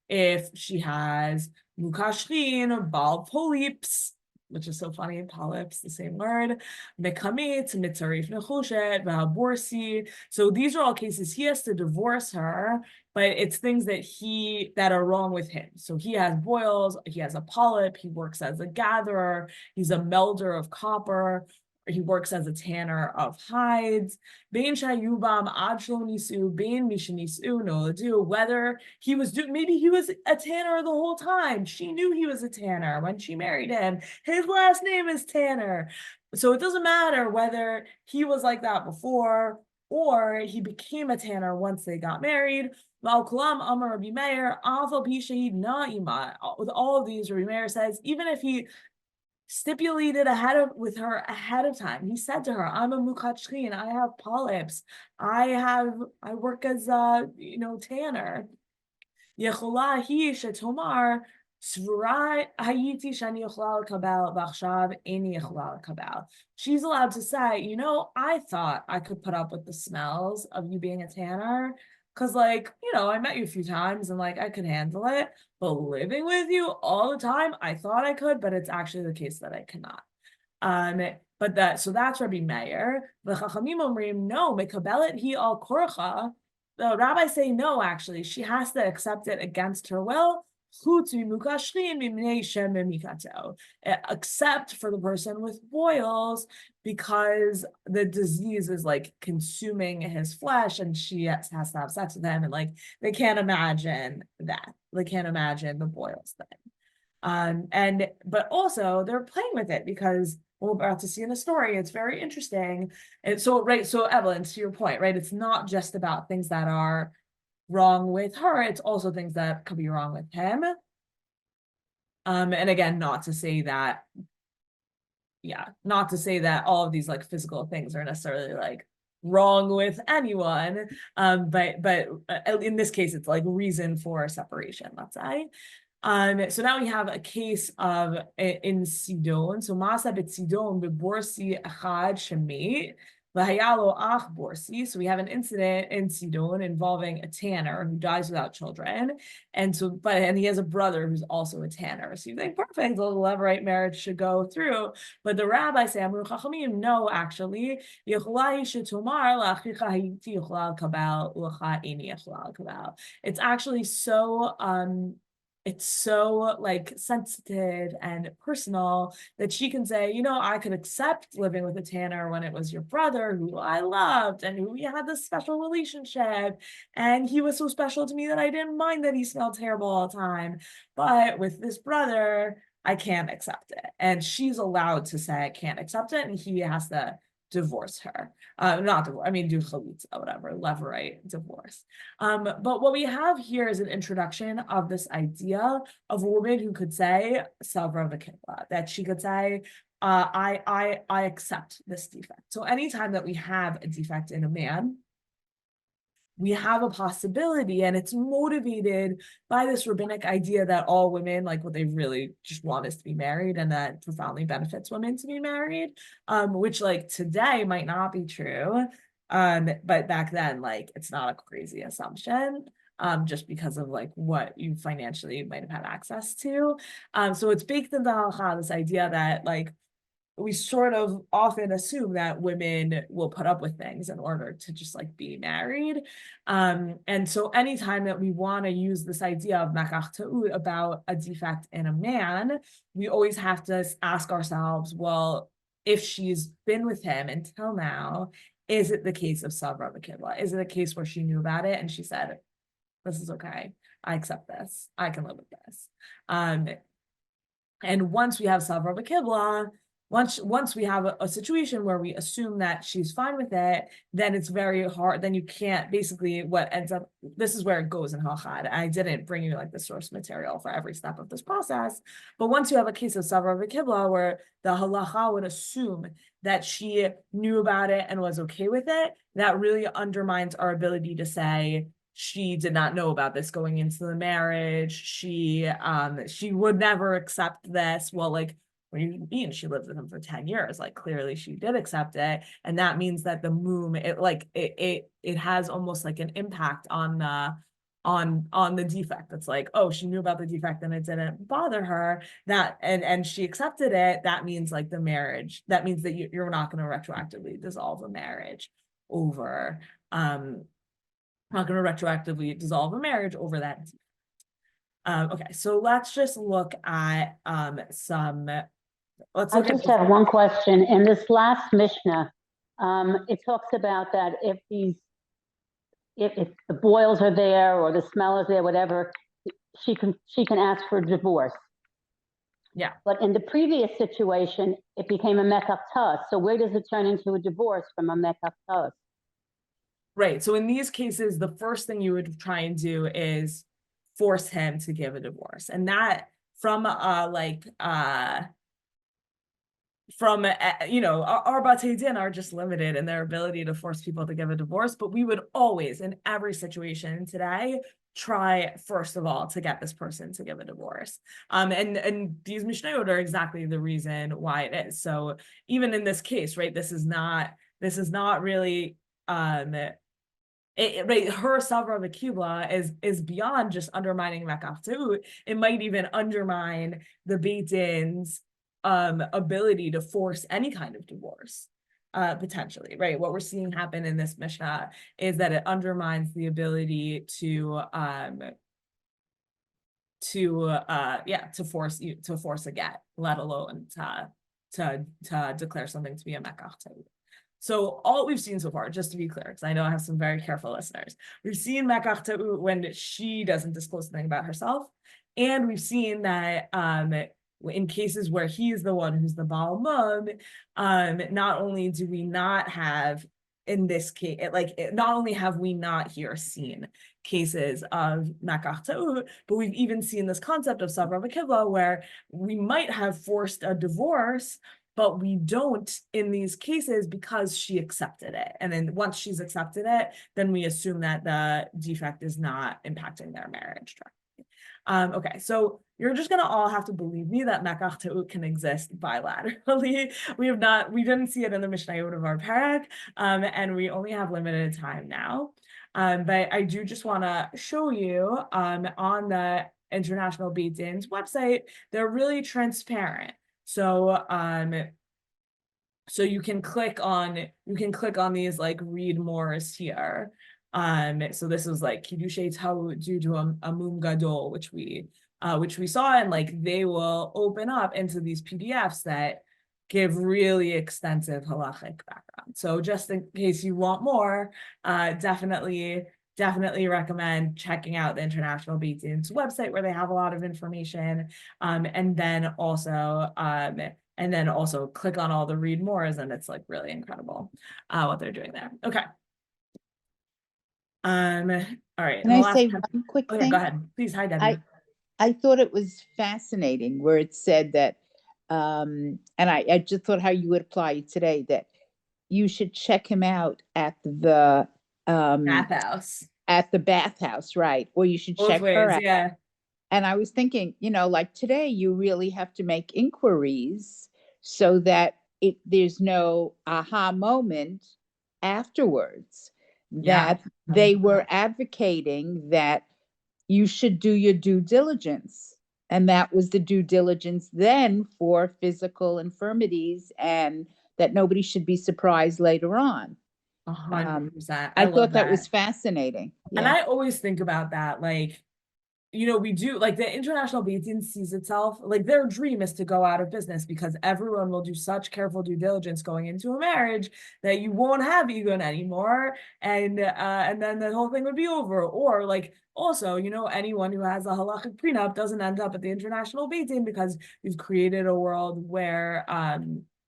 if she has mukashrin or bal polyps, which is so funny, polyps, the same word, mekamit, mitzarif nechoshet, v'haborsi. So these are all cases he has to divorce her, but it's things that are wrong with him. So he has boils, he has a polyp, he works as a gatherer, he's a melder of copper, he works as a tanner of hides. Bein shayubam ad shlo nisu, bein mishanisu noladu. Whether he was maybe he was a tanner the whole time. She knew he was a tanner when she married him. His last name is Tanner. So it doesn't matter whether he was like that before or he became a tanner once they got married. With all of these, Rabbi Meir says, even if he stipulated with her ahead of time, he said to her, I'm a mukachrin, I have polyps, I work as a tanner. Yechola hi shetomar svura hayiti shani yochla l'kabel v'achshav eni yochla l'kabel. She's allowed to say, I thought I could put up with the smells of you being a tanner, because I met you a few times and I could handle it, but living with you all the time, I thought I could, but it's actually the case that I cannot. So that's Rabbi Meir. The Chachamim omrim, no, mekabelet hi al korcha. The rabbis say no, actually, she has to accept it against her will, except for the person with boils, because the disease is consuming his flesh and she has to have sex with him, and they can't imagine that. They can't imagine the boils thing. But also they're playing with it because we're about to see in the story, it's very interesting. And so Evelyn, to your point, right, it's not just about things that are wrong with her, it's also things that could be wrong with him. And again, not to say that all of these physical things are necessarily wrong with anyone, but in this case it's reason for separation, let's say. So now we have a case of in Sidon. So Masa bet Sidon beborsi achad shemet v'hayalo ach borsi. So we have an incident in Sidon involving a tanner who dies without children, and he has a brother who's also a tanner. So you think, perfect, the Levirate marriage should go through. But the rabbis say, Amru Chachamim, no, actually, it's actually so it's so sensitive and personal that she can say, I could accept living with a tanner when it was your brother who I loved and who we had this special relationship, and he was so special to me that I didn't mind that he smelled terrible all the time. But with this brother, I can't accept it. And she's allowed to say I can't accept it, and he has to divorce her. Not divorce, I mean do chalitza, whatever, Levirate divorce. But what we have here is an introduction of this idea of a woman who could say savra v'kibla, that she could say, I accept this defect. So anytime that we have a defect in a man, we have a possibility, and it's motivated by this rabbinic idea that all women, what they really just want is to be married, and that profoundly benefits women to be married, which today might not be true, but back then, it's not a crazy assumption, just because of what you financially might have had access to. So it's baked into halacha, this idea that we sort of often assume that women will put up with things in order to just be married. And so anytime that we want to use this idea of mekach ta'ut about a defect in a man, we always have to ask ourselves, well, if she's been with him until now, is it the case of savra v'kibla? Is it a case where she knew about it and she said, this is okay, I accept this, I can live with this? And once we have savra v'kibla, once we have a situation where we assume that she's fine with it, then it's very hard. Then you can't, basically what ends up, this is where it goes in Halachad. I didn't bring you like the source material for every step of this process, but once you have a case of Savra v'Kibla where the halacha would assume that she knew about it and was okay with it, that really undermines our ability to say she did not know about this going into the marriage. She would never accept this. Well, like, what do you mean? She lived with him for 10 years. Like, clearly she did accept it. And that means that the mum, it has almost like an impact on the defect. It's like, oh, she knew about the defect and it didn't bother her, that and she accepted it. That means like the marriage, that means that you're not going to retroactively dissolve a marriage over not going to retroactively dissolve a marriage over that. Okay, so let's just look at some. Let's I look just at have one question. In this last Mishnah, it talks about that if the boils are there or the smell is there, whatever, she can ask for a divorce. Yeah. But in the previous situation, it became a mekach tas. So where does it turn into a divorce from a mekach tas? Right. So in these cases, the first thing you would try and do is force him to give a divorce, and that from our Batei Din are just limited in their ability to force people to give a divorce, but we would always, in every situation today, try first of all to get this person to give a divorce. And these mishnayot are exactly the reason why it is. So even in this case, right, this is not really right, her Savra v'Kibla is beyond just undermining mekach ta'ut. It might even undermine the Beit Din's ability to force any kind of divorce, potentially, right? What we're seeing happen in this Mishnah is that it undermines the ability to force a get, let alone to declare something to be a mekach ta'ut. So all we've seen so far, just to be clear, because I know I have some very careful listeners, we've seen mekach ta'ut when she doesn't disclose something about herself, and we've seen that in cases where he's the one who's the Baal Mum, not only do we not have, in this case, not only have we not here seen cases of mekach ta'ut, but we've even seen this concept of Savra v'Kibla where we might have forced a divorce, but we don't in these cases because she accepted it. And then once she's accepted it, then we assume that the defect is not impacting their marriage directly. Okay, so you're just gonna all have to believe me that mekach ta'ut can exist bilaterally. We didn't see it in the mishnayot of our parak, and we only have limited time now. But I do just want to show you on the International Beit Din's website, they're really transparent. So so you can click on these like read mores here. So this is like Kiddushay Ta'ut due to a mum gadol, which we saw, and like they will open up into these PDFs that give really extensive halachic background. So just in case you want more, definitely recommend checking out the International Beit Din's website where they have a lot of information, and then also click on all the read mores, and it's like really incredible what they're doing there. Okay. All right. Can I say one quick yeah, thing? go ahead, please. Hi, Debbie. I thought it was fascinating where it said that, and I just thought how you would apply it today, that you should check him out at the Bathhouse. At the bathhouse, right? Or you should Both check ways, her out. yeah. And I was thinking, like today, you really have to make inquiries so that there's no aha moment afterwards, that they were advocating that you should do your due diligence. And that was the due diligence then for physical infirmities, and that nobody should be surprised later on. 100%. I thought that was fascinating. And I always think about that, like, we do, like, the International Beit Din sees itself, like, their dream is to go out of business because everyone will do such careful due diligence going into a marriage that you won't have Egon anymore, and then the whole thing would be over. Or, like, also, anyone who has a halachic prenup doesn't end up at the International Beit Din because we've created a world where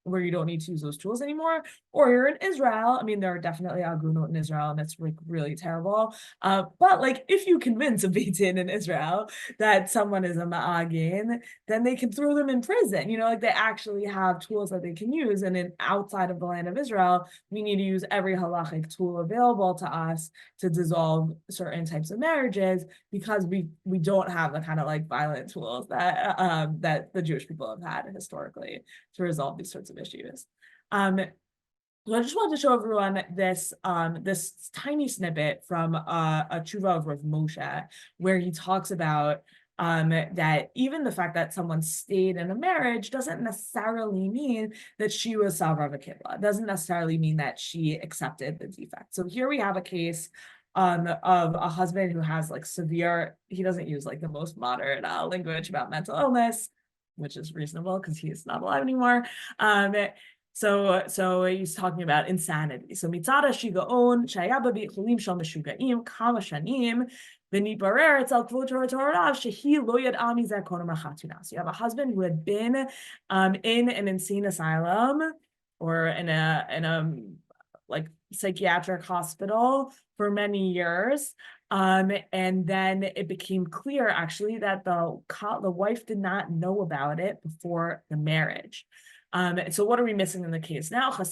where you don't need to use those tools anymore, or you're in Israel. I mean, there are definitely agunot in Israel, and it's like really terrible. But like, if you convince a Beit Din in Israel that someone is a ma'agin, then they can throw them in prison. You know, like they actually have tools that they can use. And outside of the land of Israel, we need to use every halachic tool available to us to dissolve certain types of marriages, because we don't have the kind of like violent tools that that the Jewish people have had historically to resolve these sorts of issues. So I just wanted to show everyone this this tiny snippet from a tshuva of Rav Moshe, where he talks about that even the fact that someone stayed in a marriage doesn't necessarily mean that she was savra v'kibla. It doesn't necessarily mean that she accepted the defect. So here we have a case of a husband who has like severe, he doesn't use like the most modern language about mental illness, which is reasonable because he's not alive anymore. So he's talking about insanity. So mitzada shigaon shaya b'beit cholim shel meshugaim kama shanim v'nibarer etzel kvod Torah Torav shehi lo yad'a mizeh kodem hachatuna. So you have a husband who had been in an insane asylum or in a like psychiatric hospital for many years. And then it became clear actually that the wife did not know about it before the marriage. So what are we missing in the case now? But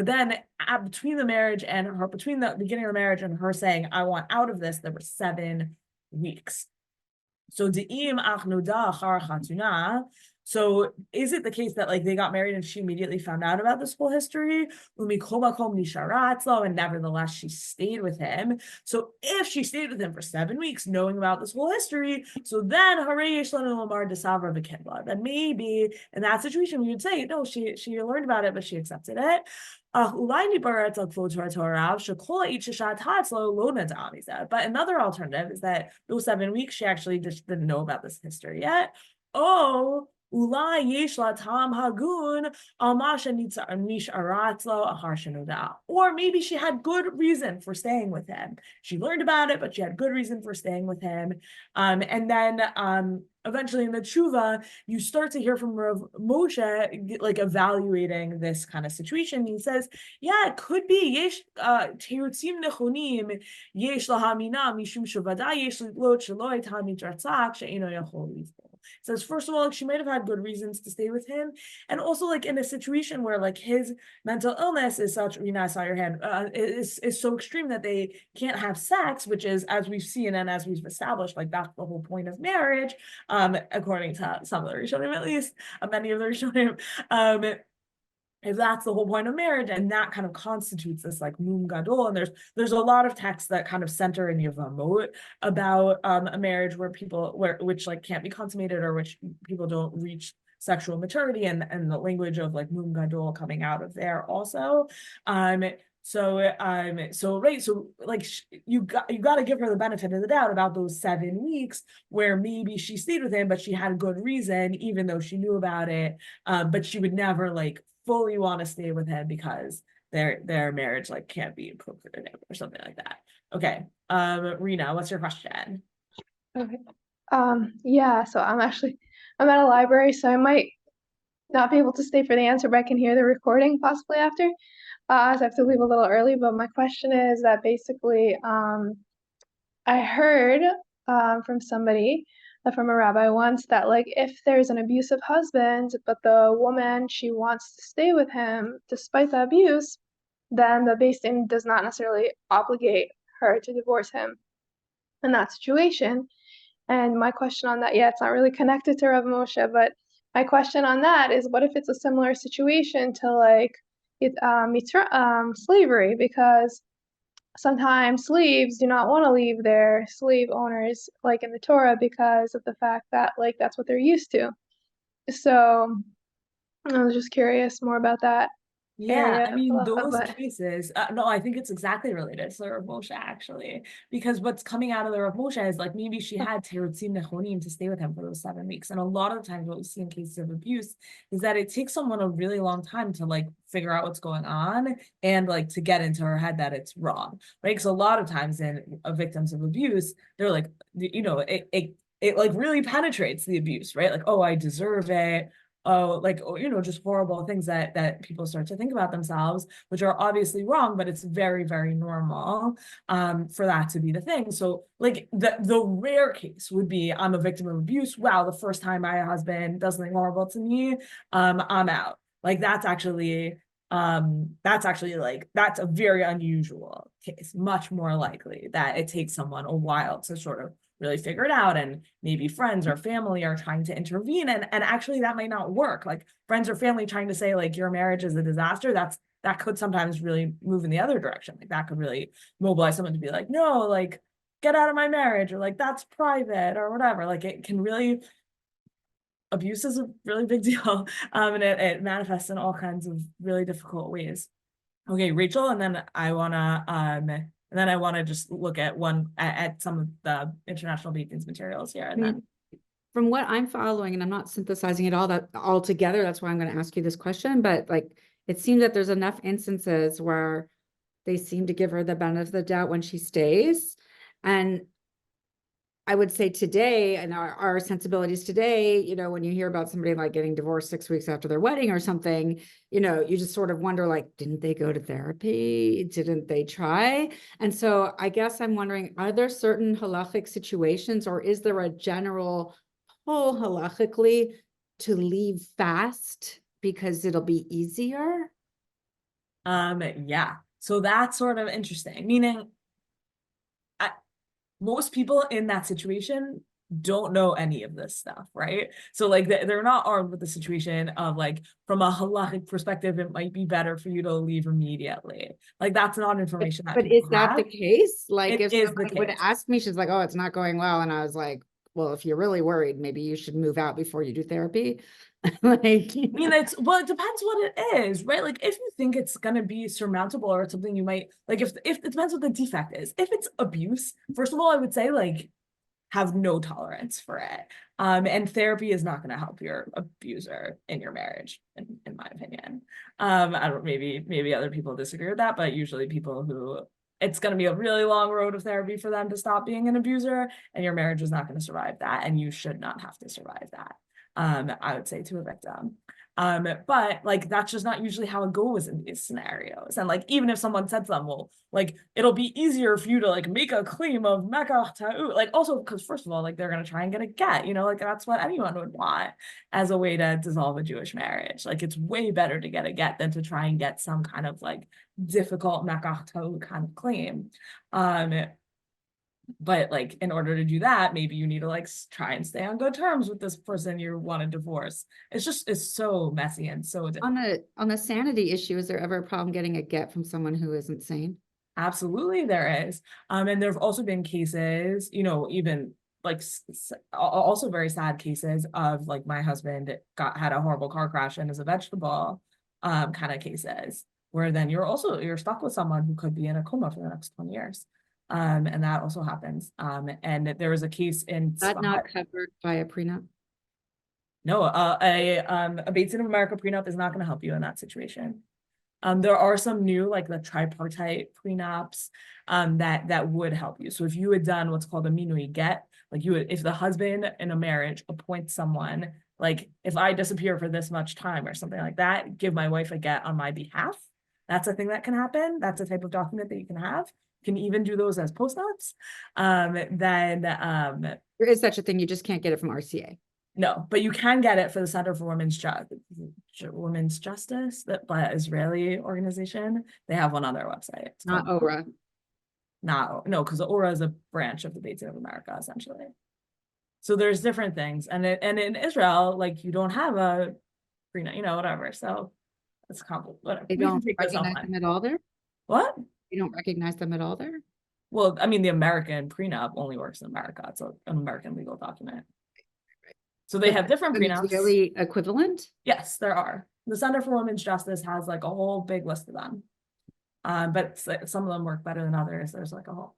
then between the marriage and her, between the beginning of the marriage and her saying, I want out of this, there were 7 weeks. So so is it the case that like they got married and she immediately found out about this whole history? And nevertheless, she stayed with him. So if she stayed with him for 7 weeks, knowing about this whole history, so then then maybe in that situation we would say, no, she learned about it, but she accepted it. But another alternative is that those 7 weeks she actually just didn't know about this history yet. Oh, or maybe she had good reason for staying with him. She learned about it, but she had good reason for staying with him. And then eventually in the tshuva, you start to hear from Rav Moshe like evaluating this kind of situation. He says, yeah, it could be yesh terutzim nechonim yesh lahamina mishum shavada yesh lot sheloi tamid ratzak she'eno yachol lifbo. Says, first of all, like, she might have had good reasons to stay with him, and also like in a situation where like his mental illness is such, Rina, I saw your hand, is so extreme that they can't have sex, which is, as we've seen and as we've established, like that's the whole point of marriage, according to some of the Rishonim, at least many of the Rishonim. If that's the whole point of marriage, and that kind of constitutes this like mum gadol, and there's a lot of texts that kind of center in Yevamot about a marriage where which like can't be consummated, or which people don't reach sexual maturity, and the language of like mum gadol coming out of there also. So like you got to give her the benefit of the doubt about those 7 weeks where maybe she stayed with him, but she had a good reason, even though she knew about it, but she would never like fully want to stay with him because their marriage like can't be procreative or something like that. Okay, Rina, what's your question? Okay. Yeah, so I'm at a library, so I might not be able to stay for the answer, but I can hear the recording possibly after. So I have to leave a little early, but my question is that basically, I heard from somebody, from a rabbi once, that like if there's an abusive husband, but the woman, she wants to stay with him despite the abuse, then the Beis Din does not necessarily obligate her to divorce him in that situation. And my question on that, yeah, it's not really connected to Rav Moshe, but my question on that is, what if it's a similar situation to like slavery? Because sometimes slaves do not want to leave their slave owners, like in the Torah, because of the fact that like that's what they're used to. So I was just curious more about that. Yeah, I mean, those but cases, no, I think it's exactly related to the Rav Moshe, actually, because what's coming out of the Rav Moshe is like maybe she had terutzim nechonim to stay with him for those 7 weeks. And a lot of the times what we see in cases of abuse is that it takes someone a really long time to like figure out what's going on and like to get into her head that it's wrong, right? Because a lot of times in victims of abuse, they're like, you know, it like really penetrates the abuse, right? Like, oh, I deserve it. Oh, like, oh, just horrible things that people start to think about themselves, which are obviously wrong, but it's very, very normal for that to be the thing. So like the rare case would be, I'm a victim of abuse. Wow, the first time my husband does something horrible to me, I'm out. Like that's actually like, that's a very unusual case. Much more likely that it takes someone a while to sort of really figure it out, and maybe friends or family are trying to intervene, and actually that might not work. Like friends or family trying to say like your marriage is a disaster, that could sometimes really move in the other direction. Like that could really mobilize someone to be like, no, like get out of my marriage, or like that's private or whatever. Like it can really, abuse is a really big deal, and it manifests in all kinds of really difficult ways. Okay, Rachel, and then I wanna just look at at some of the International Bacon's materials here, and then from what I'm following, and I'm not synthesizing it all together, that's why I'm going to ask you this question, but like it seems that there's enough instances where they seem to give her the benefit of the doubt when she stays. And I would say today, and our sensibilities today, when you hear about somebody like getting divorced 6 weeks after their wedding or something, you just sort of wonder, like, didn't they go to therapy? Didn't they try? And so I guess I'm wondering, are there certain halachic situations, or is there a general pull halachically to leave fast because it'll be easier? yeah, so that's sort of interesting, meaning most people in that situation don't know any of this stuff, right? So like they're not armed with the situation of like, from a halachic perspective, it might be better for you to leave immediately. Like that's not information that But people is that have. the case? Like It if is the somebody would case. ask me, she's like, oh, it's not going well. And I was like, well, if you're really worried, maybe you should move out before you do therapy. Like, I mean, it depends what it is, right? Like if you think it's gonna be surmountable, or something you might like, if it depends what the defect is. If it's abuse, first of all, I would say like have no tolerance for it. And therapy is not going to help your abuser in your marriage, in my opinion. I don't, maybe other people disagree with that, but usually people who, it's going to be a really long road of therapy for them to stop being an abuser, and your marriage is not going to survive that, and you should not have to survive that. I would say, to a victim. But like that's just not usually how it goes in these scenarios. And like even if someone said to them, well, like it'll be easier for you to like make a claim of mekach ta'ut, like also because first of all, like they're gonna try and get a get, like that's what anyone would want as a way to dissolve a Jewish marriage. Like it's way better to get a get than to try and get some kind of like difficult mekach ta'ut kind of claim. But like in order to do that, maybe you need to like try and stay on good terms with this person you want to divorce. It's so messy and so difficult. on the sanity issue, is there ever a problem getting a get from someone who isn't sane? Absolutely there is. And there have also been cases, even like also very sad cases of like my husband had a horrible car crash and is a vegetable, kind of cases where then you're stuck with someone who could be in a coma for the next 20 years. And that also happens. And there was a case in That not covered by a prenup? No, a Bates in America prenup is not going to help you in that situation. There are some new, like the tripartite prenups, that would help you. So if you had done what's called a minui get, like if the husband in a marriage appoints someone, like if I disappear for this much time or something like that, give my wife a get on my behalf. That's a thing that can happen. That's a type of document that you can have. You can even do those as postnups. There is such a thing. You just can't get it from RCA. No, but you can get it for the Center for Women's Justice, that Israeli organization. They have one on their website. It's Not called ORA. No, because the ORA is a branch of the Beit Din of America, essentially. So there's different things, and in Israel, like you don't have a prenup, whatever. So it's complicated. Whatever. They We can don't take this recognize offline. them at all there? What? You don't recognize them at all there? Well, I mean, the American prenup only works in America. It's an American legal document. So they have different prenups. Israeli equivalent? Yes, there are. The Center for Women's Justice has like a whole big list of them. But some of them work better than others. There's like a whole.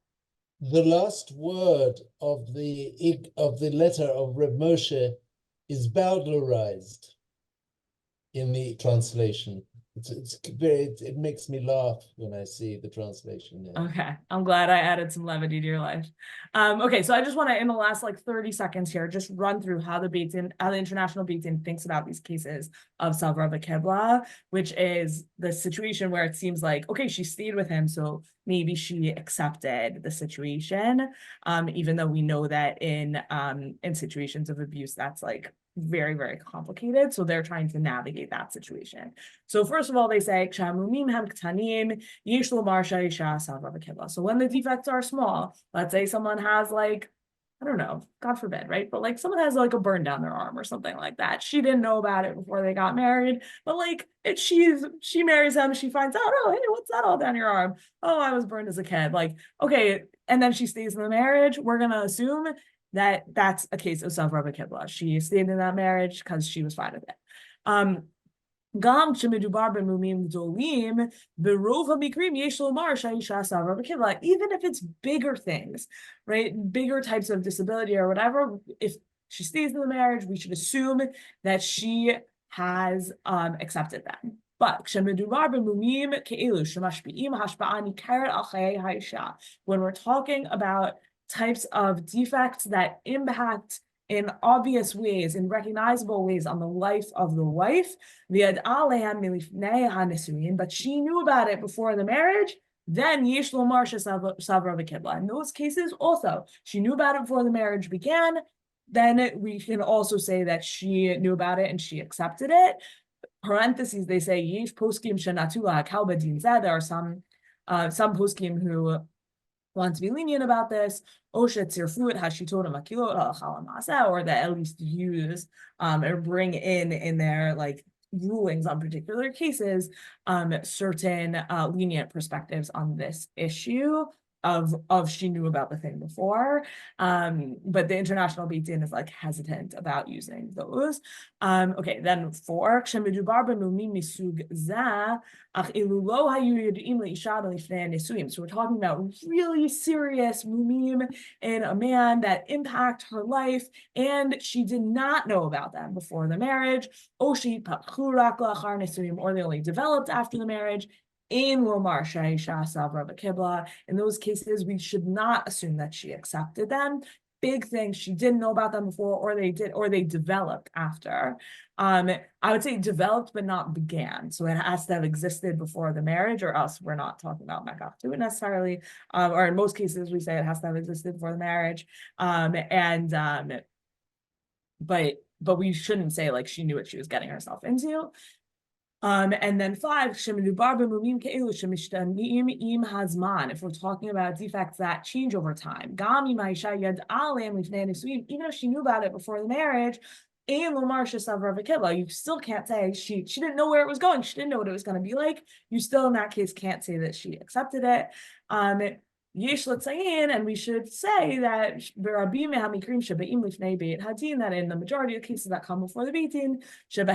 The last word of the letter of Reb Moshe is bowdlerized in the translation. it makes me laugh when I see the translation there. Okay, I'm glad I added some levity to your life. Okay, so I just want to, in the last like 30 seconds here, just run through how the International Beit Din thinks about these cases of Savra v'Kibla, which is the situation where it seems like, okay, she stayed with him, so maybe she accepted the situation, even though we know that in situations of abuse, that's like very, very complicated. So they're trying to navigate that situation. So first of all, they say, so when the defects are small, let's say someone has like, I don't know, God forbid, right? But like someone has like a burn down their arm or something like that. She didn't know about it before they got married, but like she marries him, she finds out, oh, hey, what's that all down your arm? Oh, I was burned as a kid. Like, okay, and then she stays in the marriage. We're gonna assume that that's a case of Savra v'Kibla. She stayed in that marriage because she was fine with it. Even if it's bigger things, right? Bigger types of disability or whatever, if she stays in the marriage, we should assume that she has accepted them. But when we're talking about types of defects that impact in obvious ways, in recognizable ways on the life of the wife, but she knew about it before the marriage, then yesh lomar savra v'kibla. In those cases also, she knew about it before the marriage began, then we can also say that she knew about it and she accepted it. Parentheses, they say, yesh poskim shenatula hakal b'din zeh. There are some poskim who want to be lenient about this, or that at least use or bring in their like rulings on particular cases certain lenient perspectives on this issue of she knew about the thing before, but the International Beit Din is like hesitant about using those. Okay, then 4, so we're talking about really serious mumim in a man that impact her life, and she did not know about them before the marriage, or they only developed after the marriage. In those cases, we should not assume that she accepted them. Big thing, she didn't know about them before, or they developed after. I would say developed but not began. So it has to have existed before the marriage, or else we're not talking about mekach ta'ut necessarily. Or in most cases, we say it has to have existed before the marriage. But we shouldn't say like she knew what she was getting herself into. And then 5, if we're talking about defects that change over time, even if she knew about it before the marriage, you still can't say she didn't know where it was going. She didn't know what it was going to be like. You still in that case can't say that she accepted it. And we should say that that in the majority of cases that come before the Beit Din, and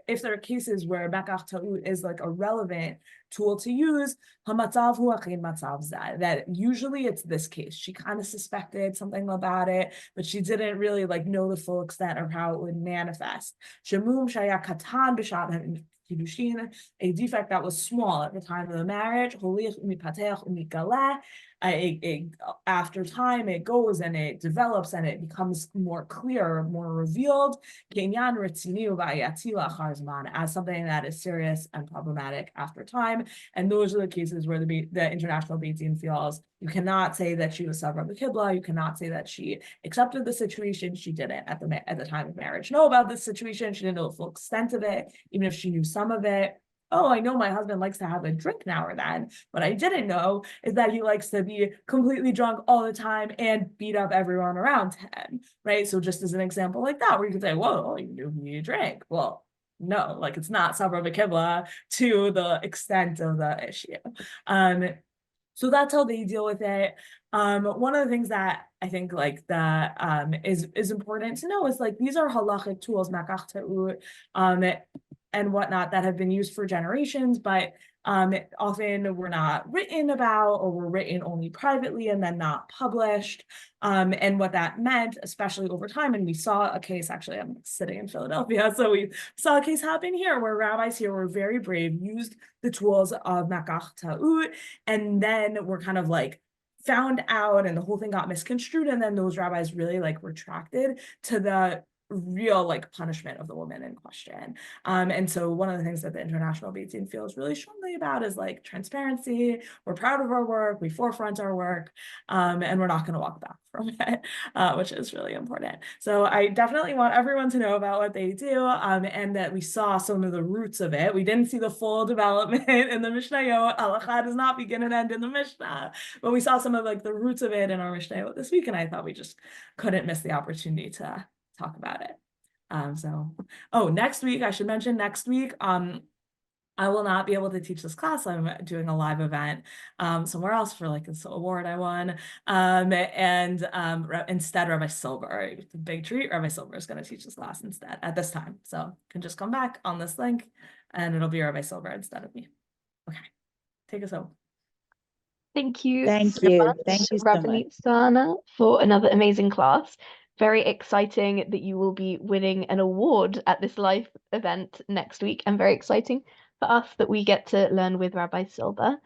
if there are cases where mekach ta'ut is like a relevant tool to use, that usually it's this case. She kind of suspected something about it, but she didn't really like know the full extent of how it would manifest. A defect that was small at the time of the marriage, after time it goes and it develops and it becomes more clear, more revealed, as something that is serious and problematic after time. And those are the cases where the International Beit Din feels you cannot say that she was Savra v'Kibla. You cannot say that she accepted the situation. She didn't at the time of marriage know about this situation. She didn't know the full extent of it, even if she knew some of it. Oh, I know my husband likes to have a drink now or then. What I didn't know is that he likes to be completely drunk all the time and beat up everyone around him, right? So just as an example like that, where you could say, whoa, you knew he drank. Well, no, like it's not Savra v'Kibla to the extent of the issue. So that's how they deal with it. One of the things that I think like that is important to know is like these are halachic tools, mekach ta'ut, and whatnot that have been used for generations, but Often we're not written about, or we're written only privately and then not published. And what that meant, especially over time, and we saw a case, actually, I'm sitting in Philadelphia, so we saw a case happen here where rabbis here were very brave, used the tools of Makach Ta'ut, and then were kind of like found out, and the whole thing got misconstrued, and then those rabbis really like retracted to the real like punishment of the woman in question. And so one of the things that the International Beit Din feels really strongly about is like transparency. We're proud of our work, we forefront our work, and we're not going to walk back from it, which is really important. So I definitely want everyone to know about what they do, and that we saw some of the roots of it. We didn't see the full development in the Mishnayot. Halacha does not begin and end in the Mishnah, but we saw some of like the roots of it in our Mishnayot this week, and I thought we just couldn't miss the opportunity to talk about it. Next week, I should mention next week, I will not be able to teach this class. I'm doing a live event somewhere else for like this award I won. Instead, Rabbi Silver, it's a big treat. Rabbi Silver is going to teach this class instead at this time. So you can just come back on this link and it'll be Rabbi Silver instead of me. Okay, take us home. Thank you Thank so you. much, Thank you so much. Rabbanit Sarna, for another amazing class. Very exciting that you will be winning an award at this live event next week, and very exciting for us that we get to learn with Rabbi Silver.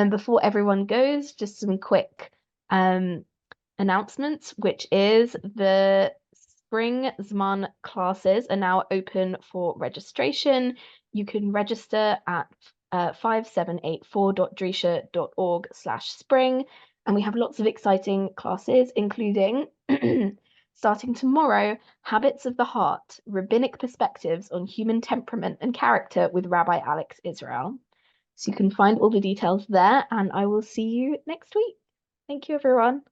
Before everyone goes, just some quick announcements, which is the Spring Zman classes are now open for registration. You can register at 5784.drisha.org/spring, and we have lots of exciting classes, including starting tomorrow, Habits of the Heart, Rabbinic Perspectives on Human Temperament and Character with Rabbi Alex Israel. So you can find all the details there, and I will see you next week. Thank you, everyone.